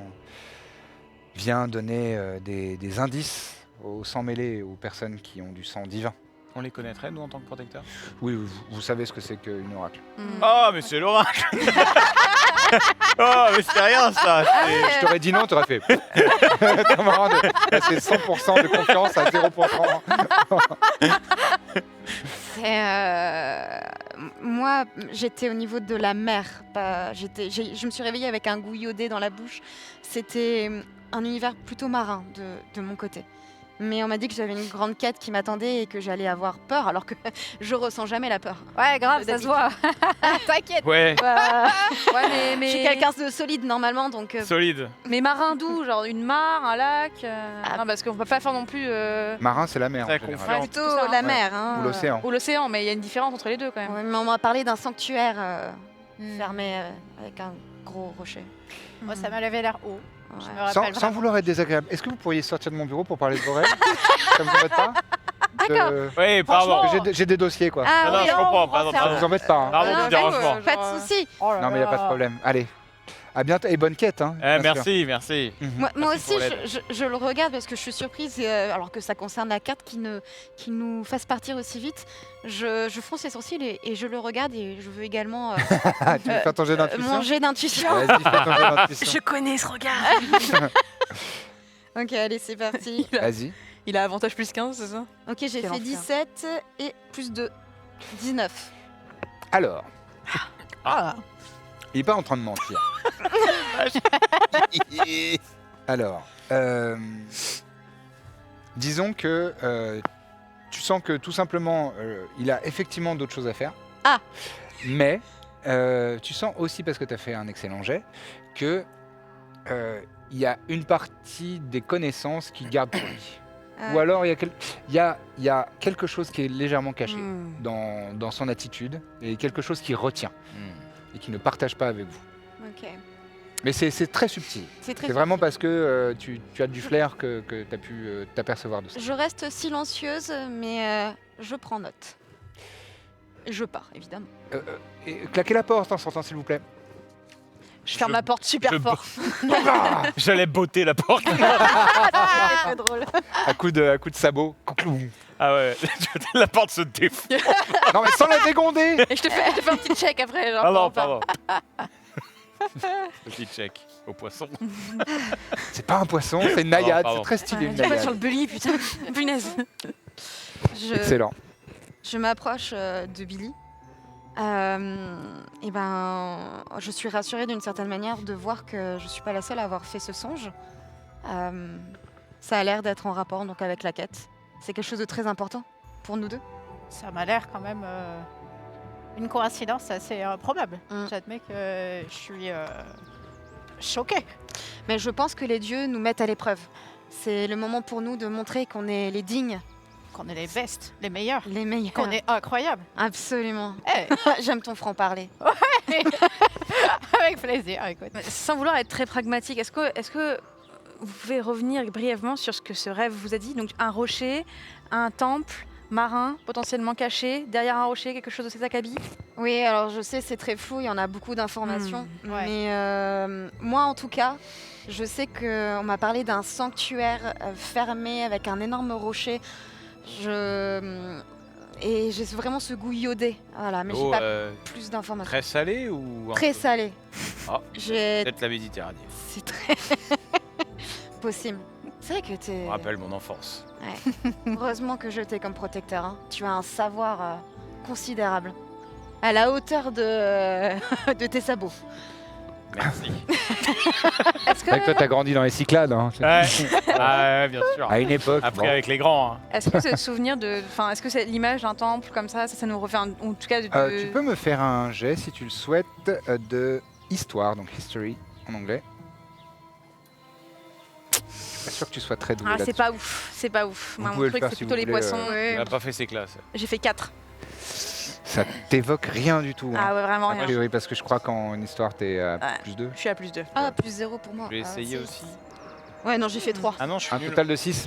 vient donner des indices aux sans-mêlés, aux personnes qui ont du sang divin. On les connaîtrait, nous, en tant que protecteurs? Oui, vous savez ce que c'est qu'une oracle. Oh, mais c'est l'oracle. Oh, mais c'est rien, ça. Je t'aurais dit non, t'aurais fait. C'est marrant de passer 100% de confiance à 0%. Moi, j'étais au niveau de la mer. Je me suis réveillée avec un goût iodé dans la bouche. C'était un univers plutôt marin de mon côté. Mais on m'a dit que j'avais une grande quête qui m'attendait et que j'allais avoir peur, alors que je ressens jamais la peur. Ouais, grave, ça se voit. T'inquiète. Ouais, Ouais, Je suis quelqu'un de solide normalement, donc solide. Mais marin d'où? Genre une mare, un lac Non, parce qu'on peut pas faire non plus. Marin, c'est la mer. Très en général. confiant. plutôt tout ça, la hein. mer. Hein, Ou l'océan. Ou l'océan, mais il y a une différence entre les deux quand même. Ouais, mais on m'a parlé d'un sanctuaire fermé avec un gros rocher. Moi, ça m'avait l'air haut. Ouais. Je me rappelle Sans vraiment. vouloir être désagréable, est-ce que vous pourriez sortir de mon bureau pour parler de vos rêves? Ça vous embête pas? D'accord. Oui, pardon. J'ai des dossiers, quoi. Ah Non, oui, je comprends. Pardon, Ça pardon. vous embête pas, hein? Pardon non, du dérangement. pas de souci. Oh là Non, mais il n'y a pas de là. problème. Allez, à bientôt et bonne quête. Hein, bien sûr. Merci, merci. Moi Merci aussi, pour l'aide. je le regarde parce que je suis surprise, alors que ça concerne la carte, qu'il nous fasse partir aussi vite. Je fronce les sourcils et je le regarde et je veux également Ah, tu veux faire ton jet d'intuition? mon jet d'intuition. Vas-y, fais ton jet d'intuition. connais ce regard. Ok, allez, c'est parti. Vas-y. Il a avantage plus 15, c'est ça? Ok, j'ai Quel fait enfer. 17 et plus 2. 19. Alors, Ah. il n'est pas en train de mentir. Alors, disons que tu sens que tout simplement, il a effectivement d'autres choses à faire. Ah. Mais tu sens aussi, parce que tu as fait un excellent jet, que il y a une partie des connaissances qu'il garde pour lui. Ou alors il y a quelque chose qui est légèrement caché dans son attitude et quelque chose qu'il retient et qu'il ne partage pas avec vous. Ok. Mais c'est très subtil. C'est très C'est vraiment subtil. parce que tu as du flair que tu as pu t'apercevoir de ça. Je reste silencieuse, mais je prends note. Et je pars, évidemment. Et claquez la porte en sortant, s'il vous plaît. Je ferme la porte super je- fort. J'allais botter la porte. C'est très drôle. À coup de sabot. Ah ouais, la porte se défoule. Non mais sans la dégonder. Et je te fais un petit check après. Genre, Ah non, pour faire- pardon. Petit check au poisson. C'est pas un poisson, c'est une naïade. pardon. C'est très stylé, Ah, une tu vas naïade. sur le bully, putain. Punaise. Excellent. Je m'approche de Billy. Et ben, je suis rassurée d'une certaine manière de voir que je suis pas la seule à avoir fait ce songe. Ça a l'air d'être en rapport donc avec la quête. C'est quelque chose de très important pour nous deux. Ça m'a l'air quand même une coïncidence assez probable. Mm. J'admets que je suis choquée. Mais je pense que les dieux nous mettent à l'épreuve. C'est le moment pour nous de montrer qu'on est les dignes, Qu'on est les bestes, les meilleurs, les meilleurs. qu'on est incroyables. Absolument. Eh, J'aime ton franc-parler. avec plaisir, écoute. Sans vouloir être très pragmatique, est-ce que vous pouvez revenir brièvement sur ce que ce rêve vous a dit? Donc un rocher, un temple marin potentiellement caché, derrière un rocher, quelque chose de cet acabit? Oui, alors je sais, c'est très flou, il y en a beaucoup d'informations. ouais. Mais moi, en tout cas, je sais qu'on m'a parlé d'un sanctuaire fermé avec un énorme rocher. Et j'ai vraiment ce goût iodé. Voilà, mais j'ai Oh, pas plus d'informations. très salé ou un Très peu- salé. Ah. J'ai... Peut-être la Méditerranée. C'est très possible. C'est vrai que t'es... Ça me rappelle mon enfance. Heureusement que je t'ai comme protecteur. Hein. Tu as un savoir considérable. À la hauteur de, de tes sabots. Merci. Est-ce C'est vrai que toi, t'as grandi dans les Cyclades. Hein. Ouais. Ah ouais, bien sûr. À une époque. Après bon. avec les grands. Hein. Est-ce que ce souvenir de, enfin, est-ce que c'est l'image d'un temple comme ça nous refait, ou en tout cas de... Tu peux me faire un jet, si tu le souhaites, de histoire, donc history en anglais. Je suis pas sûr que tu sois très doué Ah, c'est là-dessus. pas ouf, c'est pas ouf. Vous Moi, mon pouvez le truc, faire c'est si plutôt vous les voulez, poissons. Il n'a pas fait ses classes. J'ai fait 4. Ça t'évoque rien du tout. Hein. Ah ouais, vraiment A rien. priori, parce que je crois qu'en histoire, t'es à Ouais. plus 2. Je suis à plus 2. Ah, plus 0 pour moi. Je vais essayer six. aussi. Ouais, non, j'ai fait 3. Ah non, je suis Un nul. total de 6.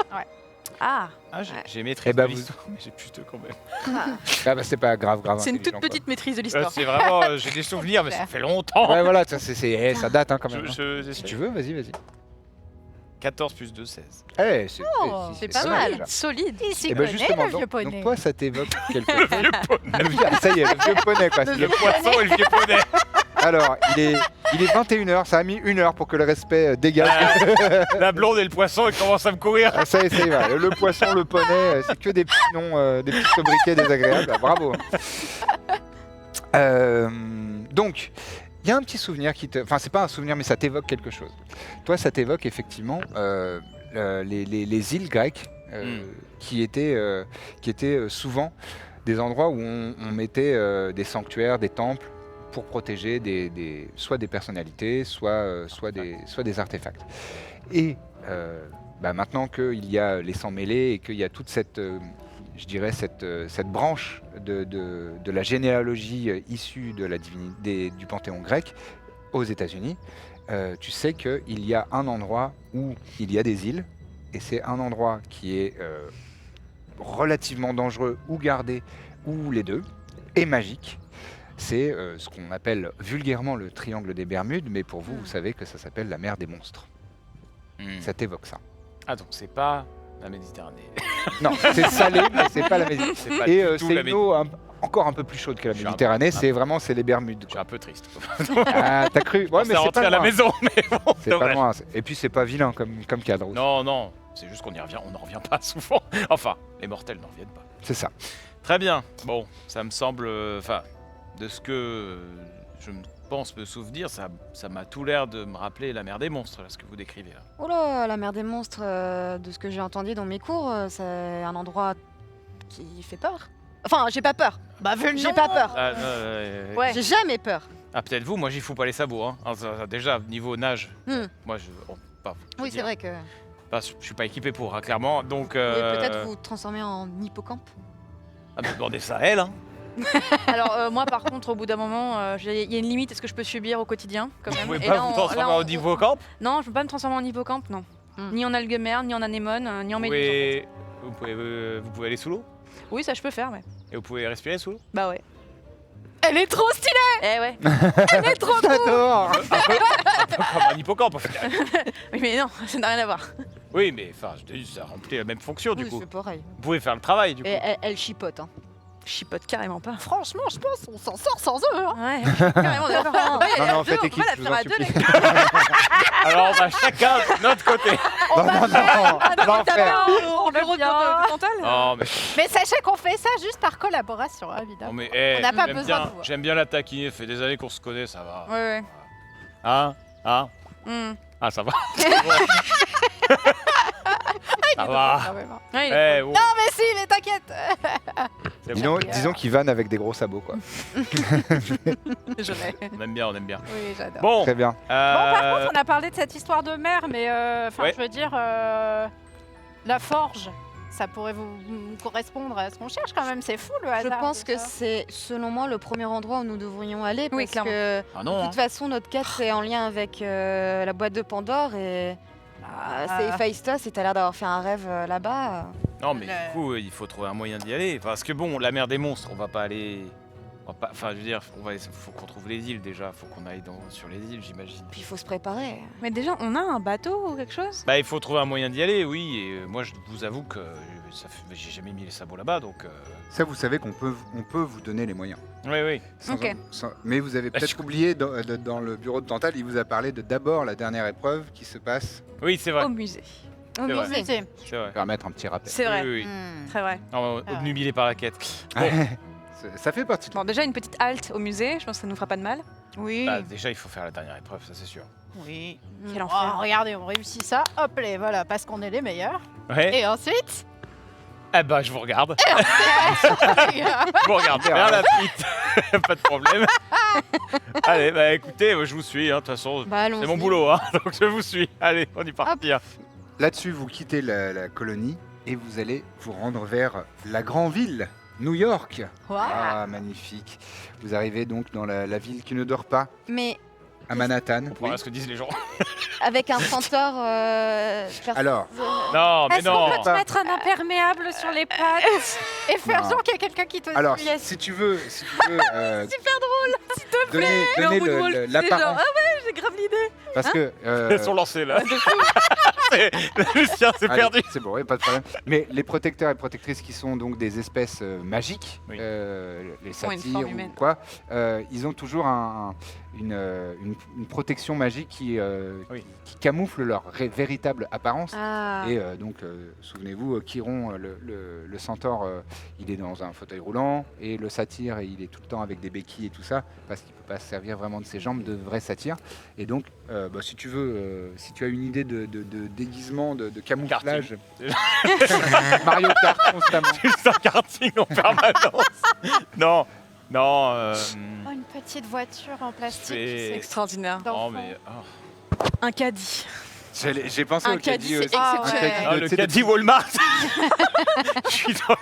Ah, Ah, j'ai Ouais. j'ai maîtrisé Eh ben, l'histoire, mais j'ai plus de quand même. Ah bah c'est pas grave. c'est une toute intelligent, quoi. petite maîtrise de l'histoire. C'est vraiment, j'ai des souvenirs, mais ça fait longtemps. Ouais, voilà, ça date hein, quand même. Je- hein. je- Si tu veux, vas-y. 14 plus 2, 16. Eh, c'est pas mal, mal. déjà. Solide. Il s'y Et ben connaît, justement, le vieux donc poney. toi, ça t'évoque quelque chose. Ça y est, le vieux poney, quoi. Le poisson et le vieux poney. Alors, il est 21h, ça a mis 1 heure pour que le respect dégage. La blonde et le poisson, ils commencent à me courir. Ah, ça y va. Le poisson, le poney, c'est que des petits noms, des petits sobriquets désagréables. Ah, bravo. Donc, il y a un petit souvenir qui te... Enfin, c'est pas un souvenir, mais ça t'évoque quelque chose. Toi, ça t'évoque effectivement les îles grecques qui étaient souvent des endroits où on mettait des sanctuaires, des temples pour protéger soit des personnalités, soit des artefacts. Et maintenant qu'il y a les sangs mêlés et qu'il y a toute cette... je dirais cette branche de la généalogie issue de la du panthéon grec aux États-Unis, tu sais qu'il y a un endroit où il y a des îles, et c'est un endroit qui est relativement dangereux ou gardé, ou les deux, et magique. C'est ce qu'on appelle vulgairement le triangle des Bermudes, mais pour vous, vous savez que ça s'appelle la mer des monstres. Ça t'évoque ça. Ah, donc c'est pas la Méditerranée. Non, c'est salé, mais c'est pas la Méditerranée. C'est pas Et du tout c'est la une eau encore un peu plus chaude que la Je suis un Méditerranée, peu- c'est vraiment les Bermudes. Je suis quoi. un peu triste. Ah, t'as cru? Ouais, On mais s'est c'est rentré pas à la loin. maison, mais bon, C'est pas dommage. loin. Et puis c'est pas vilain comme cadre. aussi. Non, non, c'est juste qu'on y revient, on n'en revient pas souvent. Enfin, les mortels n'en reviennent pas. C'est ça. Très bien. Bon, ça me semble, enfin, de ce que je pense me souvenir, ça m'a tout l'air de me rappeler la mer des monstres, là, ce que vous décrivez là. Oh là, la mer des monstres, de ce que j'ai entendu dans mes cours, c'est un endroit qui fait peur. Enfin, j'ai pas peur. Bah, vu le J'ai nom. pas peur. Ouais. J'ai jamais peur. Ah, peut-être vous, moi j'y fous pas les sabots. Hein. Ah, déjà, niveau nage, Hmm. moi je. Je Oui, veux c'est dire, vrai que. je suis pas équipé pour, hein, clairement. Donc. Oui, peut-être vous transformer en hippocampe. Ah, mais demandez ça à elle, hein. Alors moi par contre au bout d'un moment il y a une limite à ce que je peux subir au quotidien quand même. Vous pouvez Et pas là, vous on- transformer là, on- en hippocampe. Non, je peux pas me transformer en hippocampe, non. Ni en alguemère, ni en anémone, ni en Vous méduse. vous pouvez aller sous l'eau Oui, ça je peux faire, ouais. et vous pouvez respirer sous l'eau. Bah ouais. Elle est trop stylée. Eh ouais. Elle est trop cool. J'adore. Comme un hippocampe au final. Oui, mais non, ça n'a rien à voir. Oui, mais enfin, je te dis, ça remplit la même fonction du Oui, coup. c'est pareil. Vous pouvez faire le travail du coup. Et elle chipote. Hein. Je chipote carrément pas. Franchement, je pense qu'on s'en sort sans eux. Hein. Ouais, carrément d'accord. Non, faites équipe, on va la je vous faire en à deux, supplie. les gars. Alors on va chacun de notre côté. Non, l'enfer. Au bureau de Cantal. Non mais, Mais sachez qu'on fait ça juste par collaboration, hein, non, évidemment. mais hey, On n'a pas j'aime besoin bien- de vous. J'aime bien la taquiner, ça fait des années qu'on se connaît, ça va. Ouais, ouais. Hein Hmm. Ah ça va. Ça va. Quand même, hein. Ouais, il est Eh, oh, Non, mais si, mais t'inquiète. c'est bon. Disons qu'il vanne avec des gros sabots, quoi. je l'ai. On aime bien, on aime bien. Oui, j'adore. Bon, Très bien. Bon, par contre, on a parlé de cette histoire de mer, mais enfin, Ouais. je veux dire, la forge, ça pourrait vous correspondre à ce qu'on cherche quand même. C'est fou le Je hasard. pense de que ça. c'est, selon moi, le premier endroit où nous devrions aller. Oui, Parce clairement. que, ah de non, hein. toute façon, notre quête, c'est en lien avec la boîte de Pandore. Et c'est Héphaïstos, et t'as l'air d'avoir fait un rêve là-bas. non mais Le- du coup il faut trouver un moyen d'y aller. Parce que bon, la mer des monstres, on va pas aller. Enfin, je veux dire, faut qu'on trouve les îles déjà. Faut qu'on aille sur les îles, j'imagine. Puis il faut se préparer. Mais déjà, on a un bateau ou quelque chose? Bah, il faut trouver un moyen d'y aller, oui. Et moi, je vous avoue que j'ai jamais mis les sabots là-bas, donc. Ça, vous savez qu'on peut vous donner les moyens. Oui, oui. Ok. Mais vous avez Bah, peut-être je- oublié, dans le bureau de Tantal, il vous a parlé de d'abord la dernière épreuve qui se passe. Oui, c'est vrai. Au musée. Au C'est vrai. musée. Si. C'est vrai. Je vais remettre un petit rappel. C'est vrai. Oui, oui. Hmm. Très vrai. Non, obnubilé par la quête. Ça fait partie de Bon, déjà une petite halte au musée, je pense que ça nous fera pas de mal. Oui. Bah, déjà, il faut faire la dernière épreuve, ça c'est sûr. Oui. Quel Oh, enfer. regardez, on réussit ça. Hop, les voilà, parce qu'on est les meilleurs. Ouais. Et ensuite. Eh bah, je vous regarde. Je vous regarde faire la petite. Pas de problème. Allez, bah écoutez, je vous suis, hein, de toute façon. Bah, allons-y. C'est mon boulot, hein, donc je vous suis. Allez, on y partir. Là-dessus, vous quittez la colonie et vous allez vous rendre vers la grande ville, New York. Wow. Ah, magnifique. Vous arrivez donc dans la ville qui ne dort pas, Mais à Manhattan. Voilà ce que disent les gens. avec un centaure. Alors, Non, mais Est-ce qu'on non. peut te mettre un imperméable sur les pattes et faire Non. genre qu'il y a quelqu'un qui te alors suit? si tu veux, super drôle, s'il te plaît. Donner Mais en bout de rôle, c'est genre, l'apparence, ah ouais, j'ai grave l'idée. parce que Elles sont lancées là. Lucien, c'est Allez, perdu. C'est bon, pas de problème. Mais les protecteurs et protectrices qui sont donc des espèces magiques, Oui. Ont les une satyres forme ou humaine. quoi, ils ont toujours une protection magique qui camoufle leur véritable apparence. Ah. Et donc, souvenez-vous, Chiron, le centaure, il est dans un fauteuil roulant, et le satyre, il est tout le temps avec des béquilles et tout ça, parce qu'il ne peut pas se servir vraiment de ses jambes de vrai satyre. Et donc, si tu veux, si tu as une idée de déguisement, de camouflage, Mario Kart constamment. Juste un karting en permanence. Non. Oh, une petite voiture en plastique. C'est- C'est extraordinaire. Non, d'enfant. mais. Un caddie. J'ai pensé Un au caddie caddie, aussi. c'est Ah, exceptionnel. ouais. Ah, de- le tu sais, caddie Walmart. Je suis dans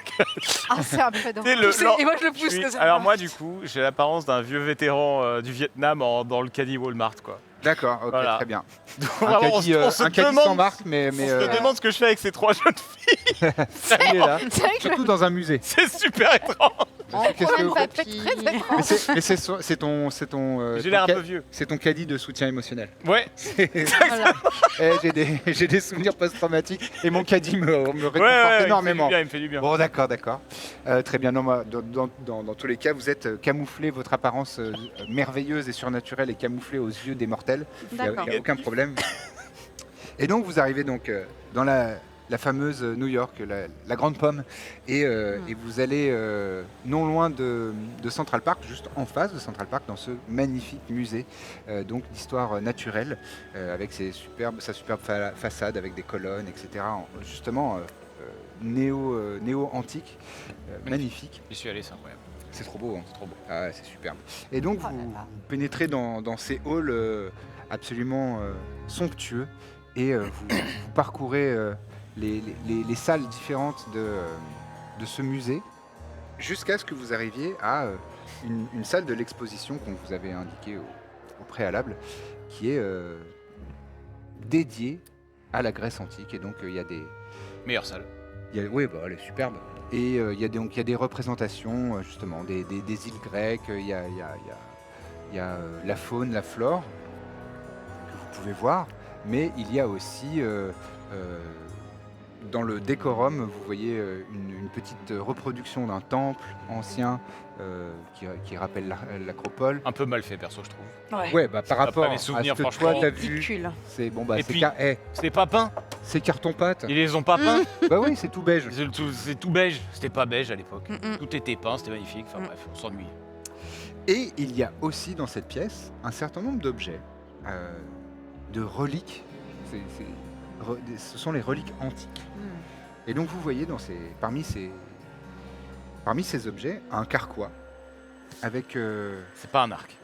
Ah, c'est un peu Tu sais, drôle. le- Et moi je le je pousse. suis- que ça Alors va. moi du coup j'ai l'apparence d'un vieux vétéran du Vietnam dans le caddie Walmart quoi. D'accord, ok, Voilà. très bien. Donc, Un vraiment, caddie, on se un caddie demande, sans marque, mais on se demande ce que je fais avec ces 3 jeunes filles. il est là. C'est vrai que Surtout dans un musée. C'est super étrange. Qu'est-ce promène que- pas très étrange. Mais c'est ton, J'ai l'air un peu ca- vieux. c'est ton caddie de soutien émotionnel. Ouais. J'ai des souvenirs post-traumatiques et mon caddie me réconforte Ouais, énormément. Il me fait du bien. Bon, d'accord. Très bien. Non, moi, dans tous les cas, vous êtes camouflé, votre apparence merveilleuse et surnaturelle est camouflée aux yeux des mortels. Il n'y D'accord. a aucun problème. Et donc, vous arrivez donc dans la fameuse New York, la Grande Pomme, et vous allez non loin de Central Park, juste en face de Central Park, dans ce magnifique musée donc d'histoire naturelle, avec sa superbe façade, avec des colonnes, etc. Justement, néo-antique, magnifique. J'y suis allé, c'est incroyable. C'est trop beau, hein. C'est trop beau. Ah ouais, c'est superbe. Et donc, Oh là vous là. pénétrez dans ces halls absolument somptueux et vous parcourez les salles différentes de ce musée jusqu'à ce que vous arriviez à une salle de l'exposition qu'on vous avait indiquée au préalable, qui est dédiée à la Grèce antique. Et donc, il y a des... Meilleure salle. Oui, bah, elle est superbe. Et il y a des représentations, justement, des îles grecques, il y a la faune, la flore, que vous pouvez voir, mais il y a aussi, dans le décorum, vous voyez une petite reproduction d'un temple ancien qui rappelle l'acropole. Un peu mal fait perso je trouve. Ouais, bah, par pas rapport les à ce souvenirs, que toi franchement. t'as vu, Ridicule. c'est bon, bah, Et c'est puis- C'est pas peint. c'est carton-pâte. Ils les ont pas peints. Bah oui, c'est tout beige. C'est tout beige. C'était pas beige à l'époque. Mm-mm. Tout était peint, c'était magnifique. Enfin bref, on s'ennuie. Et il y a aussi dans cette pièce un certain nombre d'objets, de reliques. Ce sont les reliques antiques. Et donc vous voyez parmi ces objets un carquois avec... C'est pas un arc.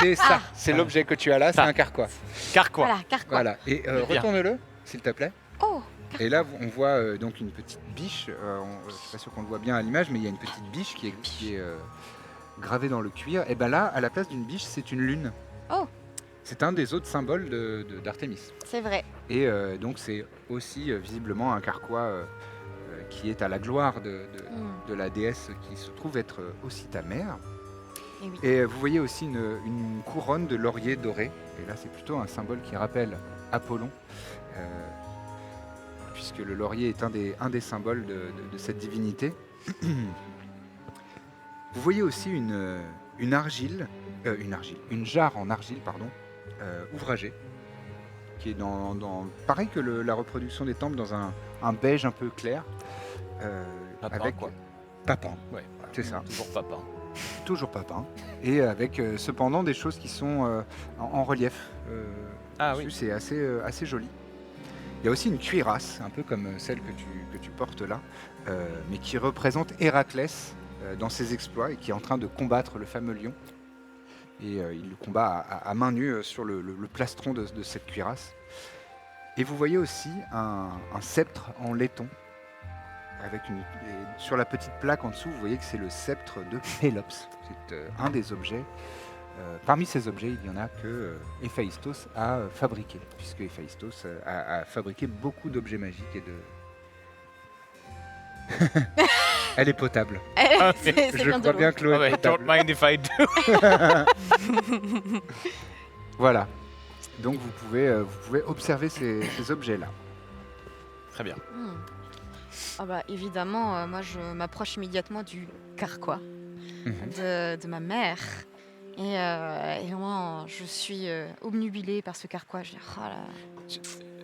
c'est ça, c'est l'objet que tu as là, c'est Ça. un carquois. Car quoi Voilà, car quoi. Voilà, et Bien. retourne-le, s'il te plaît. Oh, Et là, on voit donc une petite biche. Je suis pas sûr qu'on le voit bien à l'image, mais il y a une petite biche qui est gravée dans le cuir. Et ben là, à la place d'une biche, c'est une lune. Oh. C'est un des autres symboles d'Artémis. c'est vrai. Et donc c'est aussi visiblement un carquois qui est à la gloire de la déesse qui se trouve être aussi ta mère. Et oui. Et vous voyez aussi une couronne de laurier doré. Et là, c'est plutôt un symbole qui rappelle Apollon, puisque le laurier est un des symboles de cette divinité. Vous voyez aussi une jarre en argile, pardon, ouvragée, qui est pareil que la reproduction des temples, dans un beige un peu clair, Papin, avec quoi. papin, Ouais, c'est ça. toujours pas peint. Toujours papin, et avec cependant des choses qui sont en relief. Ah dessus. oui. C'est assez joli. Il y a aussi une cuirasse, un peu comme celle que tu portes là, mais qui représente Héraclès dans ses exploits et qui est en train de combattre le fameux lion. Et il le combat à main nue sur le plastron de cette cuirasse. Et vous voyez aussi un sceptre en laiton. Et sur la petite plaque en dessous, vous voyez que c'est le sceptre de Pélops. C'est un des objets. Parmi ces objets, il y en a que Héphaïstos a fabriqué, puisque Héphaïstos a fabriqué beaucoup d'objets magiques et de... Elle est potable. C'est Je bien de crois l'eau. bien que l'eau Ah est ouais, don't potable. mind if I do. Voilà. Donc vous pouvez observer ces objets-là. Très bien. Ah bah évidemment, moi je m'approche immédiatement du carquois de ma mère. Et vraiment, je suis obnubilée par ce carquois. Je dis, oh là.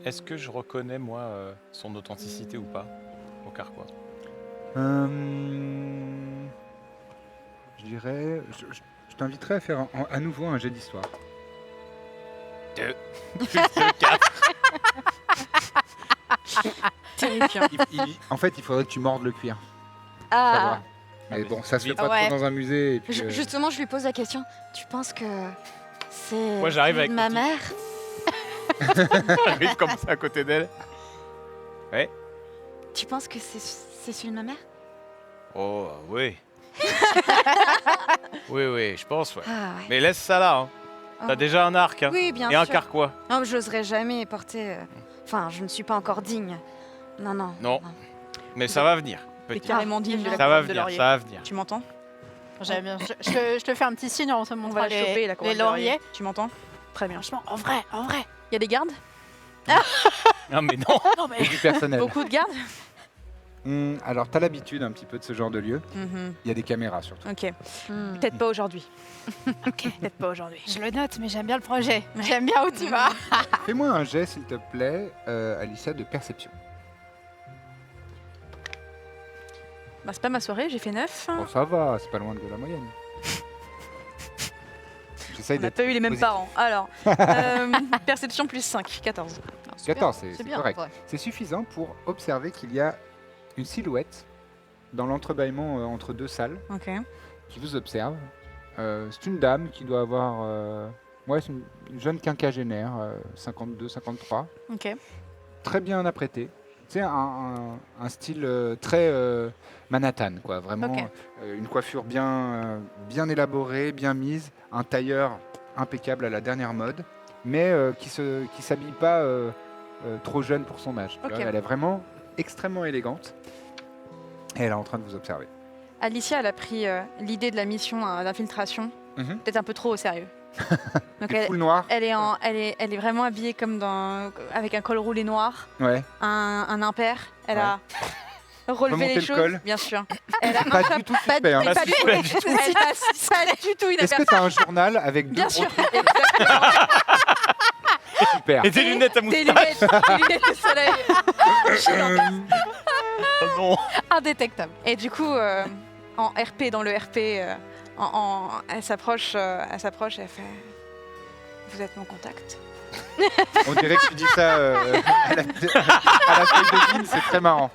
Est-ce que je reconnais, moi, son authenticité ou pas au carquois? Je dirais... Je t'inviterais à faire à nouveau un jet d'histoire. 2 plus 2, 4. Terrifiant. En fait, il faudrait que tu mordes le cuir. Ah. Ça va. Mais bon, ça se fait pas Ouais. trop dans un musée. Et puis, Justement, je lui pose la question. Tu penses que c'est Moi, j'arrive celui avec de ma mon mère? J'arrive comme ça à côté d'elle. Tu penses que c'est celui de ma mère? Oh, oui. Oui, je pense, ouais. Ah ouais. Mais laisse ça là, hein. T'as Oh. déjà un arc, hein. Oui, bien Et un sûr. carquois. Non, j'oserais jamais porter. Enfin, je ne suis pas encore digne. Non. Non. Mais ça va venir. T'es Petit. carrément digne de la Ça va couronne de venir, laurier. ça va venir. Tu m'entends? J'aime bien. Je te fais un petit signe en te On montrant va la choper, la couronne les de laurier. lauriers. Tu m'entends? Très bien. Franchement, en vrai. Il y a des gardes? Non, mais non. Non mais... du personnel. Beaucoup de gardes? Alors, t'as l'habitude un petit peu de ce genre de lieu. Mhm. Il y a des caméras surtout. Ok. Hmm. Peut-être pas aujourd'hui. Ok. Peut-être pas aujourd'hui. Je le note, mais j'aime bien le projet. J'aime bien où tu vas. Fais-moi un jet, s'il te plaît, Alicia, de perception. Bah, c'est pas ma soirée, j'ai fait 9. Bon, ça va, c'est pas loin de la moyenne. J'essaye On n'a d'être pas eu les mêmes positif. parents. Alors, perception plus 5, 14. 14, c'est bien, correct. ouais. C'est suffisant pour observer qu'il y a une silhouette dans l'entrebâillement entre deux salles Ok. qui vous observe. C'est une dame qui doit avoir... c'est une jeune quinquagénaire, 52, 53. Ok. Très bien apprêtée. C'est un style très Manhattan, quoi. Vraiment, Ok. une coiffure bien élaborée, bien mise, un tailleur impeccable à la dernière mode, mais qui s'habille pas trop jeune pour son âge. Tu Ok. vois. Elle est vraiment extrêmement élégante et elle est en train de vous observer. Alicia, elle a pris l'idée de la mission d'infiltration Mhm. peut-être un peu trop au sérieux. Donc Du full noir. elle est vraiment habillée comme avec un col roulé noir, Ouais. un impair. Elle Ouais. a relevé Remonter les le choses, col. bien sûr. Elle a Pas du tout pas suspect. hein. pas du tout. Pas du tout. Elle passe pas du tout Est-ce que inaperçue. tu as un journal avec deux Bien gros sûr, trucs exactement. super Et des lunettes à Des moustache. lunettes de soleil. Oh non. Indétectable. Et du coup, en RP, dans le RP, elle s'approche, et elle fait « Vous êtes mon contact On dirait que tu dis ça à la feuille de vigne, c'est très marrant. ».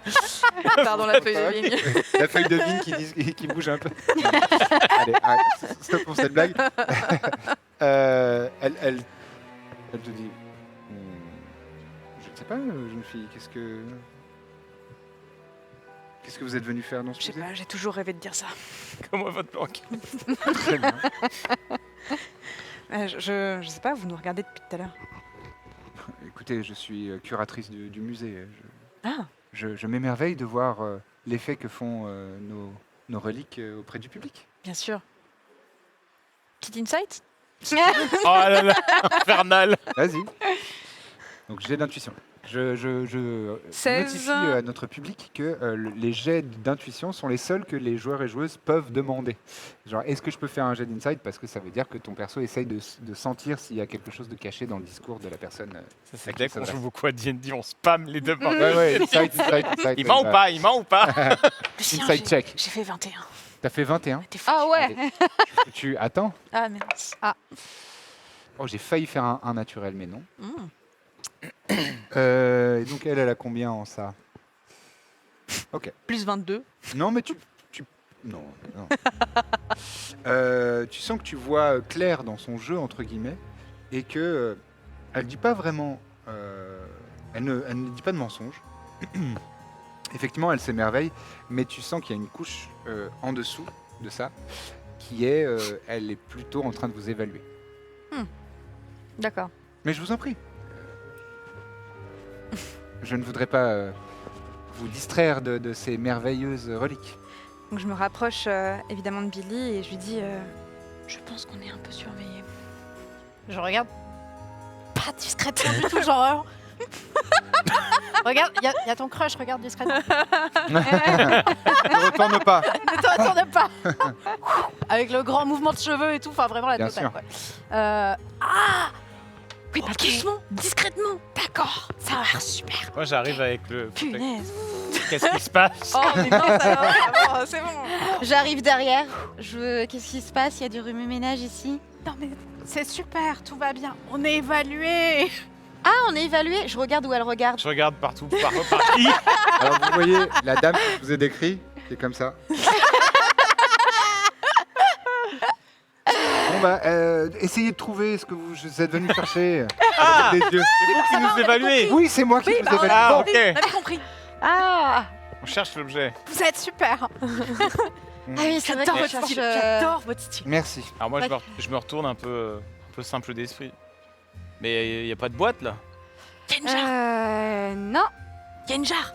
Pardon, la feuille de vigne. La feuille de vigne qui bouge un peu. Allez, arrête, stop pour cette blague. Elle te dit je ne sais pas, jeune fille, qu'est-ce que vous êtes venu faire dans ce Je sais musée? pas, j'ai toujours rêvé de dire ça. Comment votre planque? Très bien. Je sais pas, vous nous regardez depuis tout à l'heure. Écoutez, je suis curatrice du musée. Ah, Je m'émerveille de voir l'effet que font nos reliques auprès du public. bien sûr. Petit insight? Oh là là, infernal. Vas-y. Donc, jet d'intuition. Je 16. notifie à notre public que les jets d'intuition sont les seuls que les joueurs et joueuses peuvent demander. Genre, est-ce que je peux faire un jet d'insight? Parce que ça veut dire que ton perso essaye de sentir s'il y a quelque chose de caché dans le discours de la personne. Ça, c'est à qui dès il qu'on s'adresse. joue beaucoup à D&D, on spam les deux par Ouais, insight. Il ment ou pas? Il ment ou pas? Lucien, Inside check. J'ai fait 21. T'as fait 21. T'es fou. Ah ouais. Allez. Tu attends. Ah, mince. Oh, j'ai failli faire un naturel, mais non. Mm. Et donc elle a combien en ça? Ok. Plus 22. Non, mais non. Tu sens que tu vois clair dans son jeu entre guillemets et que elle dit pas vraiment. Elle ne dit pas de mensonge. Effectivement, elle s'émerveille, mais tu sens qu'il y a une couche en dessous de ça qui est, elle est plutôt en train de vous évaluer. D'accord. Mais je vous en prie. Je ne voudrais pas vous distraire de ces merveilleuses reliques. Donc je me rapproche évidemment de Billy et je lui dis je pense qu'on est un peu surveillé. Je regarde. Pas pas discrètement du tout, genre. Regarde, il y a ton crush, regarde discrètement. Ne retourne pas. Ne te retourne pas. Avec le grand mouvement de cheveux et tout, enfin vraiment la Bien totale. sûr. Quoi. Oui, pas doucement, discrètement. D'accord, ça marche super. Moi, j'arrive avec le. Punaise. Qu'est-ce qui se passe? Oh, mais non, ça va, c'est bon. J'arrive derrière. Qu'est-ce qui se passe? Il y a du remue-ménage ici. Non mais c'est super, tout va bien. On est évalué. Ah, on est évalué. Je regarde où elle regarde. Je regarde partout, par qui? Alors vous voyez la dame que je vous ai décrit, qui est comme ça. Bon bah, essayez de trouver ce que vous êtes venu chercher. Ah, Avec des yeux. c'est vous qui nous évaluez. Oui, c'est moi qui vous évalue. Ah, Bon, ok. On avait compris. Ah, On cherche l'objet. Vous êtes super. ah oui, c'est vrai J'adore que votre je style. cherche, J'adore votre style. Merci. Alors moi, je me retourne un peu simple d'esprit. Mais il n'y a pas de boîte là? Il y a une jarre. Non. Il y a une jarre.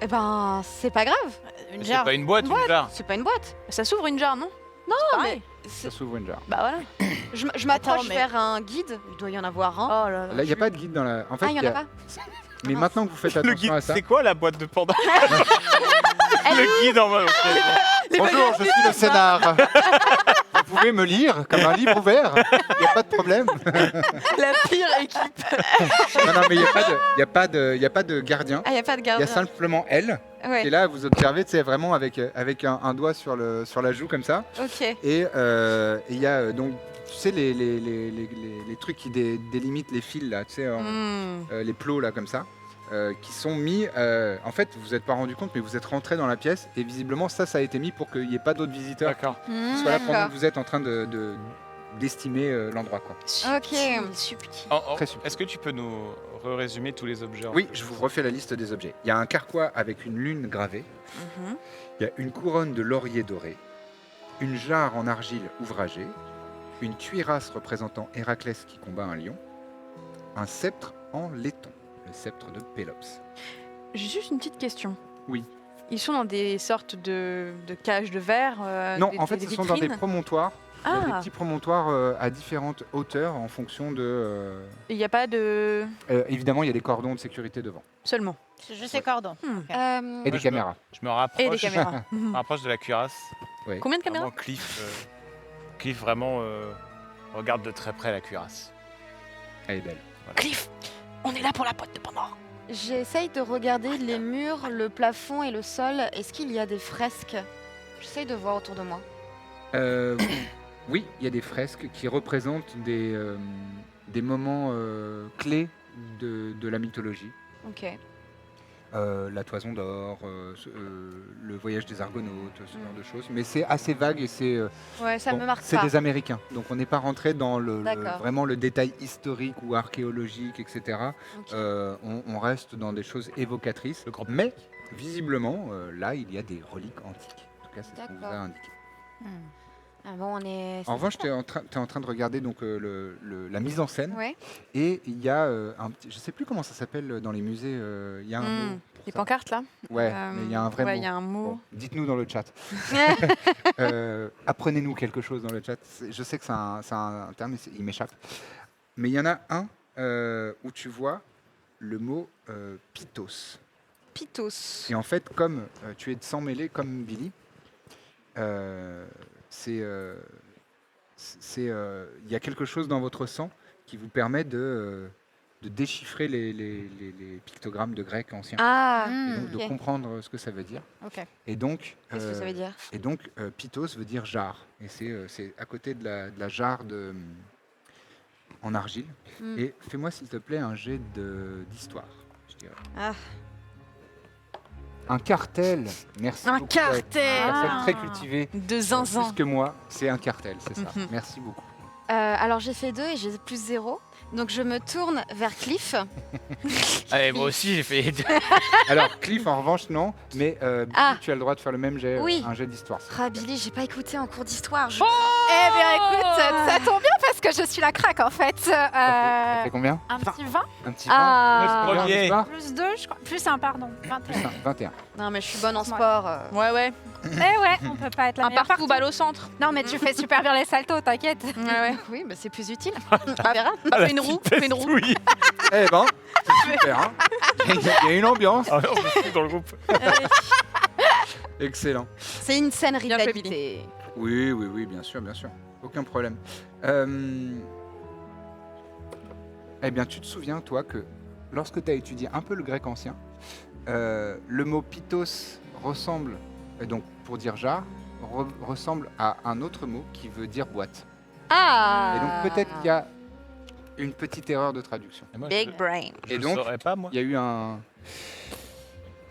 Eh ben, c'est pas grave. Une C'est jarre. pas une boîte, une jarre. C'est pas une boîte. Ça s'ouvre une jarre, non? Non, Pareil. Ça s'ouvre une jarre. Bah voilà. Je m'approche Attends, mais- vers un guide. Il doit y en avoir un. Oh là là. Là, il n'y a pas de guide dans la. En fait, Ah, il y en a pas. Mais maintenant que vous faites Le attention guide, à ça. c'est quoi la boîte de Pandore? Le guide en mode. Bonjour, je suis le scénar. Vous pouvez me lire comme un livre ouvert. Il n'y a pas de problème. La pire équipe. Non, mais il n'y a pas de gardien. Ah, il y a pas de Il y a gardien. simplement elle. Ouais. Et là, vous observez, c'est vraiment avec un doigt sur la joue comme ça. Ok. Et il y a donc, tu sais, les trucs qui délimitent les fils là, tu sais, les plots là comme ça, qui sont mis. En fait, vous n'êtes pas rendu compte, mais vous êtes rentré dans la pièce et visiblement ça a été mis pour qu'il n'y ait pas d'autres visiteurs D'accord. qui soient là pendant que vous êtes en train d'estimer l'endroit, quoi. Ok. Subtil. Très subtil. Est-ce que tu peux nous résumer tous les objets? Oui, je vous refais la liste des objets. Il y a un carquois avec une lune gravée. Il y a une couronne de laurier doré, une jarre en argile ouvragée, une cuirasse représentant Héraclès qui combat un lion, un sceptre en laiton, le sceptre de Pélops. J'ai juste une petite question. Oui. Ils sont dans des sortes de cages de verre. Non, en fait, ils sont dans des vitrines. promontoires. Il y a des Ah, petits promontoires à différentes hauteurs en fonction de... il n'y a pas de. évidemment, il y a des cordons de sécurité devant. Seulement. C'est juste les cordons. Et des caméras. Je me rapproche. Et des caméras. Je me rapproche de la cuirasse. Combien de caméras? Vraiment, Cliff vraiment regarde de très près la cuirasse. Elle est belle. Cliff, on est là pour la boîte de Pandore. J'essaye de regarder les murs, le plafond et le sol. Est-ce qu'il y a des fresques? J'essaye de voir autour de moi. Oui, il y a des fresques qui représentent des moments clés de la mythologie. Ok. La toison d'or, le voyage des Argonautes, ce genre de choses. Mais c'est assez vague et c'est Ouais, ça bon, me marque c'est pas. des Américains. Donc on n'est pas rentré dans D'accord. vraiment le détail historique ou archéologique, etc. Ok. On reste dans des choses évocatrices. Mais visiblement, là, il y a des reliques antiques. En tout cas, c'est ce qu'on vous a D'accord. indiqué. Ah bon, on est. En revanche, tu es en train de regarder donc, la mise en scène. Ouais. Et il y a un petit... Je sais plus comment ça s'appelle dans les musées. Il y a un mot pour Les ça. pancartes là. Ouais, mais il y a un vrai ouais, mot. il y a un mot. Bon, dites-nous dans le chat. Apprenez-nous quelque chose dans le chat. Je sais que c'est un terme, mais il m'échappe. Mais il y en a un où tu vois le mot Pythos. Pythos. Et en fait, comme tu es de sang mêlé, comme Billy, il y a quelque chose dans votre sang qui vous permet de déchiffrer les pictogrammes de grec ancien. Ah. Et donc de ok. comprendre ce que ça veut dire. Ok. Et donc, Qu'est-ce que ça veut dire? et donc Pythos veut dire jarre. Et c'est à côté de la jarre en argile. Mm. Et fais-moi s'il te plaît un jet d'histoire, je dirais. Ah. Un cartel, merci Un beaucoup. cartel. Une personne très cultivée, De zinzin. plus que moi, c'est un cartel, c'est ça. Mhm. Merci beaucoup. Alors j'ai fait 2 et j'ai plus 0. Donc je me tourne vers Cliff. Allez, moi aussi j'ai fait. Alors, Cliff, en revanche, non, mais Billy, Ah. tu as le droit de faire le même jet, Oui. un jet d'histoire. s'il te Ah plaît. Billy, j'ai pas écouté en cours d'histoire. Eh bien écoute, ça tombe bien parce que je suis la craque en fait. Ça fait combien Un petit 20 Un petit Ah. 20. Premier. Histoire plus 2, je crois. Plus 1, pardon. 21. Plus 1, 21. Non mais je suis bonne en Ouais. sport. Ouais, ouais. Eh ouais, on peut pas être la Un meilleure partout partout. balle au centre. Non mais tu fais super bien les saltos, t'inquiète. Ouais, ouais. Oui, bah c'est plus utile. On verra. Ah, la une roue, on fait une roue. Oui. Eh ben, c'est super. Hein. Il y a une ambiance. Ah, on se fout dans le groupe. Excellent. C'est une scène Bien fait, rivalité. Oui, bien sûr. Aucun problème. Eh bien, tu te souviens, toi, que lorsque tu as étudié un peu le grec ancien, le mot pythos ressemble, et donc pour dire jar, ressemble à un autre mot qui veut dire boîte. Ah. Et donc peut-être qu'il y a une petite erreur de traduction. Et moi, Big brain. je Et donc, saurais pas, moi. Il y a eu un...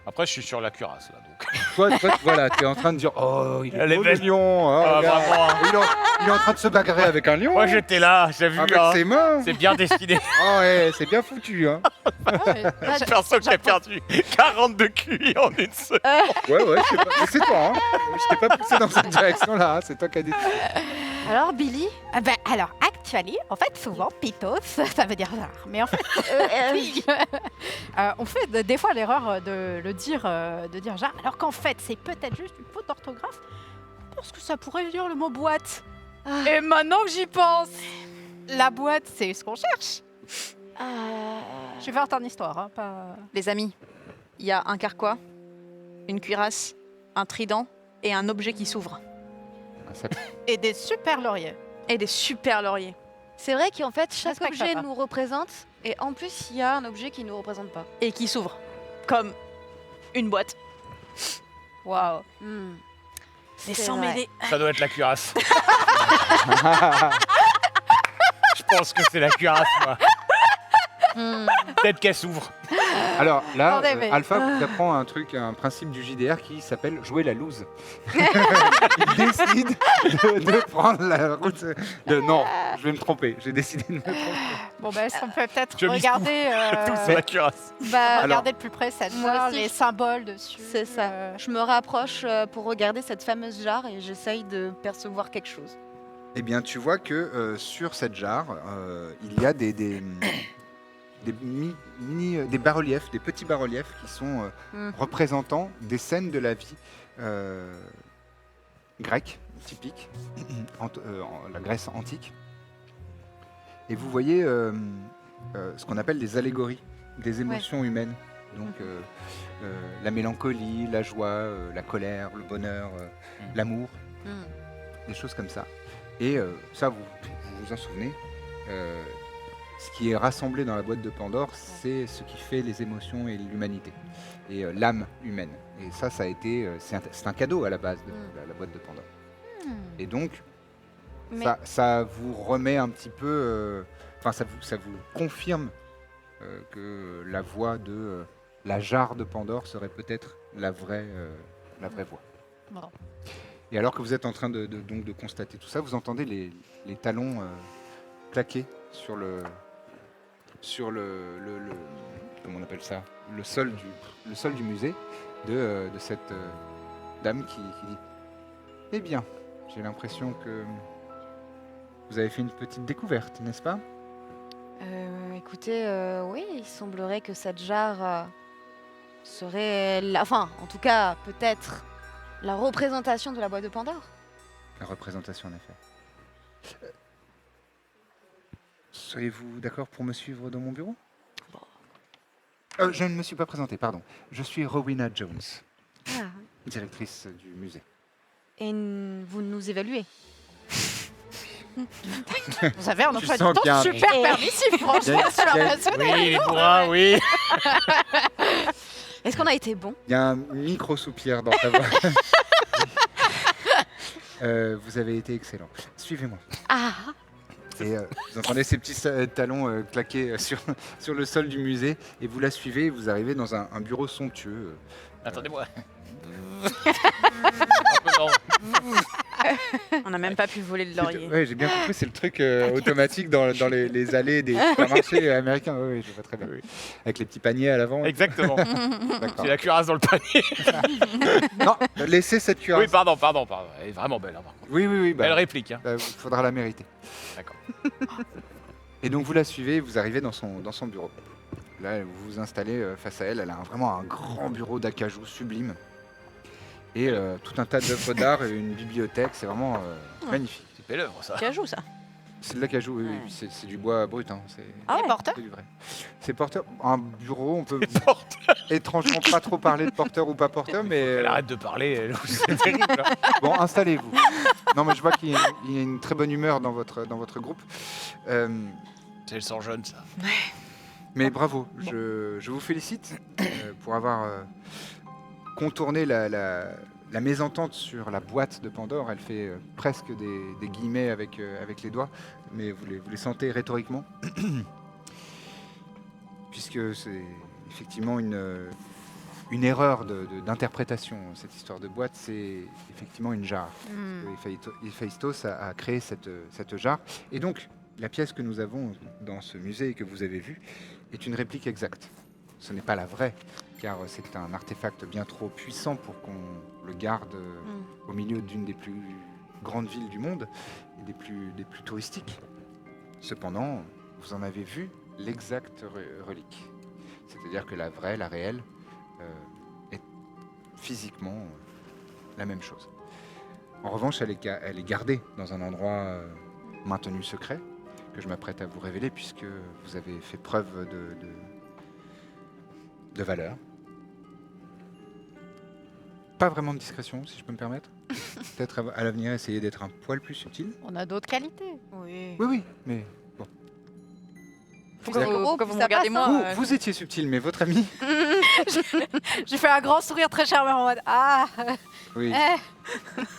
Après, je suis sur la cuirasse, là, donc. Toi, voilà, tu es en train de dire « Oh, il est Elle est beau, belle. le lion oh, Ah, regarde. vraiment, hein. Il est en train de se bagarrer avec un lion Moi, j'étais là, j'ai vu, avec hein. ses mains. C'est bien dessiné. Ah ouais, c'est bien foutu. Hein. J'ai perso que j'ai perdu 40 de QI en une seule. Ouais, je sais pas. Mais c'est toi, hein. Je t'ai pas poussé dans cette direction-là, hein. C'est toi qui as décidé. Alors Billy. Alors, actually, en fait, souvent, pythos, ça veut dire jar. Mais en fait, on fait des fois l'erreur de dire jar, alors qu'en fait, c'est peut-être juste une faute d'orthographe, parce que ça pourrait dire le mot boîte. Et maintenant que j'y pense, la boîte, c'est ce qu'on cherche. Je vais faire ton histoire, hein, pas... Les amis, il y a un carquois, une cuirasse, un trident et un objet qui s'ouvre. Et des super lauriers. Et des super lauriers. C'est vrai qu'en fait, chaque Respecte objet papa. nous représente, et en plus, il y a un objet qui ne nous représente pas. Et qui s'ouvre. Comme une boîte. Waouh. Mais C'est sans vrai. mêler. Ça doit être la cuirasse. Je pense que c'est la cuirasse, moi. Peut-être qu'elle s'ouvre. Alors là, Attendez, mais- Alpha vous apprend un principe du JDR qui s'appelle jouer la loose. Il décide de prendre la route. Non, je vais me tromper. J'ai décidé de me tromper. Bon, ben, on peut peut-être Je mise regarder, Tout c'est la cuirasse. regarder de plus près cette Moi jarre, aussi, les je- symboles dessus. C'est ça. Je me rapproche pour regarder cette fameuse jarre et j'essaye de percevoir quelque chose. Eh bien, tu vois que sur cette jarre, il y a des bas-reliefs, des petits bas-reliefs qui sont représentant des scènes de la vie grecque, typique, en la Grèce antique. Et vous voyez ce qu'on appelle des allégories, des émotions humaines. Donc la mélancolie, la joie, la colère, le bonheur, l'amour, des choses comme ça. Et ça, vous vous en souvenez, ce qui est rassemblé dans la boîte de Pandore, c'est ce qui fait les émotions et l'humanité, et l'âme humaine. Et ça a été, c'est un cadeau à la base de la boîte de Pandore. Et donc, Mais- ça vous remet un petit peu, ça vous confirme que la voix de la jarre de Pandore serait peut-être la vraie voix. Bon. Et alors que vous êtes en train donc de constater tout ça, vous entendez les talons claquer sur le comment on appelle ça, le sol du musée de cette dame qui dit « Eh bien, j'ai l'impression que vous avez fait une petite découverte, n'est-ce pas ?» Écoutez, oui, il semblerait que cette jarre serait, enfin, en tout cas, peut-être la représentation de la boîte de Pandore. La représentation, en effet. Seriez-vous d'accord pour me suivre dans mon bureau ? Je ne me suis pas présenté, pardon. Je suis Rowena Jones, Ah. directrice du musée. Et vous nous évaluez. Vous avez un Tu emploi du sens qu'il y a temps un- super Et- permissif, franchement, je suis impressionnée. Oui, les bourrins, oui. Est-ce qu'on a été bon? Il y a un micro-soupir dans ta voix. Vous avez été excellent. Suivez-moi. Ah. Et vous entendez ces petits talons claquer sur le sol du musée et vous la suivez et vous arrivez dans un bureau somptueux. Attendez-moi. Un peu lent. On n'a même pas pu voler le laurier. Ouais, j'ai bien compris, c'est le truc automatique dans les allées des supermarchés américains. Oui, je vois très bien. Avec les petits paniers à l'avant. Exactement. D'accord. C'est la cuirasse dans le panier. Non, laissez cette cuirasse. Oui, pardon. Elle est vraiment belle, hein, par contre. Oui. Belle réplique. Hein. Il faudra la mériter. D'accord. Et donc vous la suivez, vous arrivez dans son bureau. Là, vous vous installez face à elle. Elle a vraiment un grand bureau d'acajou sublime. Et tout un tas d'œuvres d'art et une bibliothèque. C'est vraiment magnifique. C'est belle œuvre, ça. Cajou, ça. C'est de l'acajou, oui, oui, c'est du bois brut. Hein, c'est Ah ouais. porteur. c'est du vrai. C'est porteur. Un bureau, on peut étrangement pas trop parler de porteur ou pas porteur, mais Elle arrête de parler, c'est terrible. hein. bon, installez-vous. Non, mais je vois qu'il y a une très bonne humeur dans votre groupe. C'est le sang jaune, ça. Mais bravo, je vous félicite pour avoir contourné la mésentente sur la boîte de Pandore. Elle fait presque des guillemets avec les doigts, mais vous les sentez rhétoriquement. Puisque c'est effectivement une erreur d'interprétation, cette histoire de boîte, c'est effectivement une jarre. Héphaïstos a créé cette jarre. Et donc, la pièce que nous avons dans ce musée et que vous avez vue est une réplique exacte. Ce n'est pas la vraie, car c'est un artefact bien trop puissant pour qu'on le garde au milieu d'une des plus grandes villes du monde et des plus touristiques. Cependant, vous en avez vu l'exacte relique. C'est-à-dire que la vraie, la réelle, est physiquement la même chose. En revanche, elle est gardée dans un endroit maintenu secret, que je m'apprête à vous révéler, puisque vous avez fait preuve de valeur. Pas vraiment de discrétion, si je peux me permettre. Peut-être à l'avenir, essayer d'être un poil plus subtil. On a d'autres qualités. Oui. Oui, oui, mais bon. Pourquoi D'accord. vous me regardez moi Vous étiez subtil, mais votre ami... J'ai fait un grand sourire très charmant en mode ah. Oui.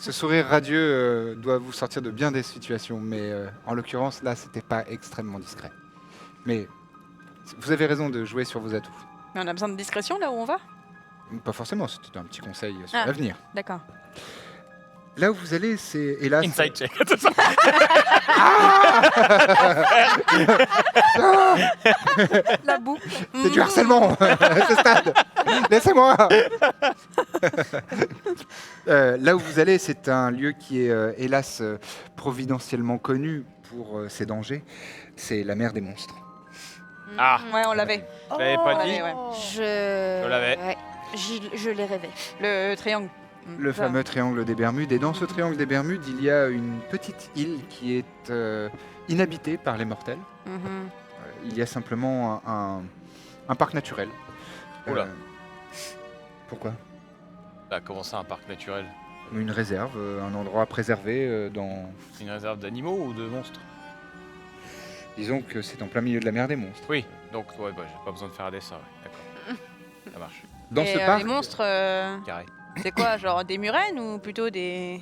Ce sourire radieux doit vous sortir de bien des situations, mais en l'occurrence, là, c'était pas extrêmement discret. Mais vous avez raison de jouer sur vos atouts. Mais on a besoin de discrétion là où on va. Pas forcément, c'était un petit conseil sur Ah. l'avenir. D'accord. Là où vous allez, c'est hélas... Inside check. La boue. C'est du harcèlement à ce stade. Laissez-moi. Là où vous allez, c'est un lieu qui est hélas providentiellement connu pour ses dangers. C'est la mer des monstres. Ah. Ouais, on l'avait. Je l'avais pas on dit. l'avait, ouais. Je l'avais. Ouais, je l'ai rêvé. Le triangle. Le fameux triangle des Bermudes. Et dans ce triangle des Bermudes, il y a une petite île qui est inhabitée par les mortels. Mhm. Il y a simplement un parc naturel. Oula. Pourquoi? Bah, comment ça, un parc naturel? Une réserve, un endroit préservé dans... Une réserve d'animaux ou de monstres? Disons que c'est en plein milieu de la mer des monstres. Oui, donc ouais, bah, j'ai pas besoin de faire un dessin, ouais. D'accord. Ça marche. Dans Et, ce parc, les monstres, Carré. c'est quoi, genre des murènes ou plutôt des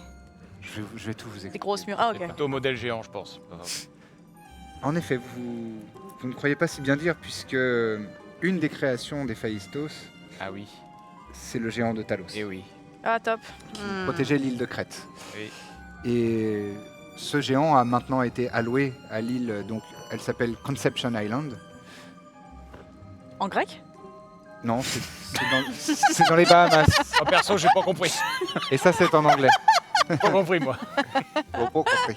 je vais tout vous expliquer. grosses murènes? Ah C'est ok. plutôt modèle géant, je pense. En effet, vous ne croyez pas si bien dire, puisque une des créations d'Héphaïstos, Ah oui. c'est le géant de Talos, Et oui. Ah top. qui protégeait l'île de Crète. Oui. Et ce géant a maintenant été alloué à l'île, donc elle s'appelle Conception Island. En grec? Non, c'est dans les Bahamas. En perso, j'ai pas compris. Et ça, c'est en anglais. Pas compris, moi. Bon, pas compris.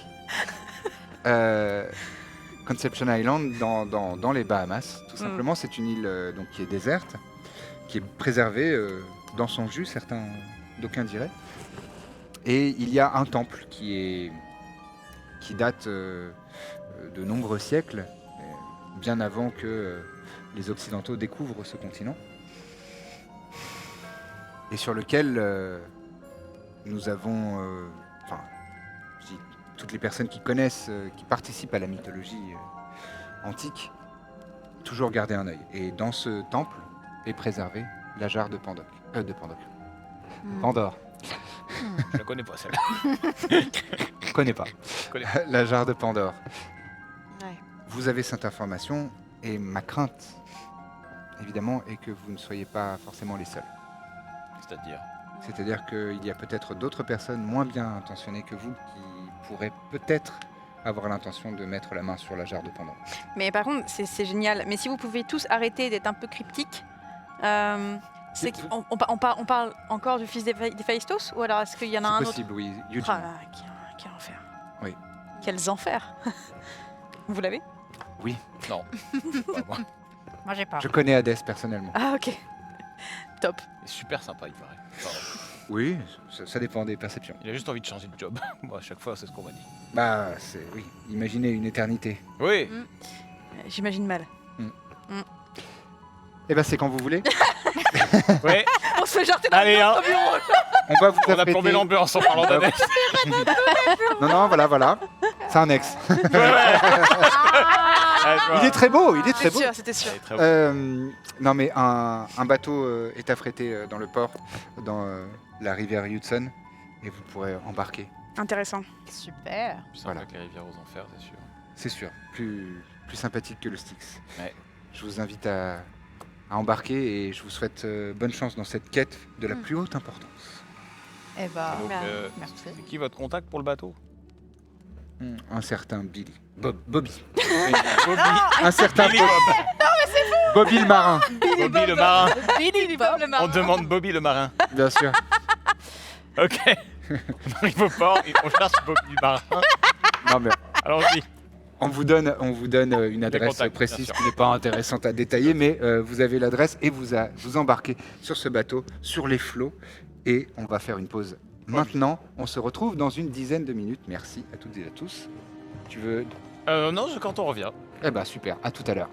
Conception Island, dans les Bahamas, tout simplement, c'est une île donc, qui est déserte, qui est préservée dans son jus, d'aucuns diraient. Et il y a un temple qui date de nombreux siècles, bien avant que les Occidentaux découvrent ce continent, et sur lequel nous avons, je dis, toutes les personnes qui connaissent, qui participent à la mythologie antique, toujours garder un œil. Et dans ce temple est préservée la jarre de Pandore. Pandore. Je la connais pas, celle-là. Je connais pas. connais La jarre de Pandore. Ouais. Vous avez cette information et ma crainte, évidemment, est que vous ne soyez pas forcément les seuls. C'est-à-dire. C'est-à-dire qu'il y a peut-être d'autres personnes moins bien intentionnées que vous qui pourraient peut-être avoir l'intention de mettre la main sur la jarre de Pandore. Mais par contre, c'est génial. Mais si vous pouvez tous arrêter d'être un peu cryptiques, c'est qu'on parle encore du fils d'Héphaïstos, ou alors est-ce qu'il y en a un C'est autre? possible, oui. Ah Eugene. là, quel enfer. Oui. Quels enfers. Vous l'avez? Oui, Non. Pas moi. Moi j'ai pas. je connais Hadès personnellement. Ah ok. Top. C'est super sympa, il paraît. Pardon. Oui, ça dépend des perceptions. Il a juste envie de changer de job. Moi, à chaque fois, c'est ce qu'on m'a dit. Bah, oui, imaginez une éternité. Oui. J'imagine mal. Eh ben, c'est quand vous voulez. Ouais. On se fait jarter dans Allez, hein. le bureau. On va vous On a plombé apprêter. l'ambiance en parlant d'annexe. Non, voilà. C'est un ex. Il est très beau, il est très beau. C'était sûr. Très bon. Non, mais un bateau est affrété dans le port, dans la rivière Hudson, et vous pourrez embarquer. Intéressant. Super. Plus Voilà. sympa que les rivières aux enfers, c'est sûr. C'est sûr, plus sympathique que le Styx. Ouais. Je vous invite à embarquer et je vous souhaite bonne chance dans cette quête de la plus haute importance. Eh bah, Donc, merci. c'est qui votre contact pour le bateau? Un certain Billy. Bobby. Bobby. Un certain Billy Bob. Bobby le marin, Bobby le marin. Billy Bob le On marin. demande Bobby le marin. bien sûr. Ok. On arrive au port et on cherche Bobby le marin. Non, mais Allons-y. on vous donne une adresse contacts, précise bien sûr. qui n'est pas intéressante à détailler, mais vous avez l'adresse et vous embarquez sur ce bateau, sur les flots, et on va faire une pause. Maintenant, on se retrouve dans une dizaine de minutes. Merci à toutes et à tous. Tu veux... Non, c'est quand on revient. Eh ben super, à tout à l'heure.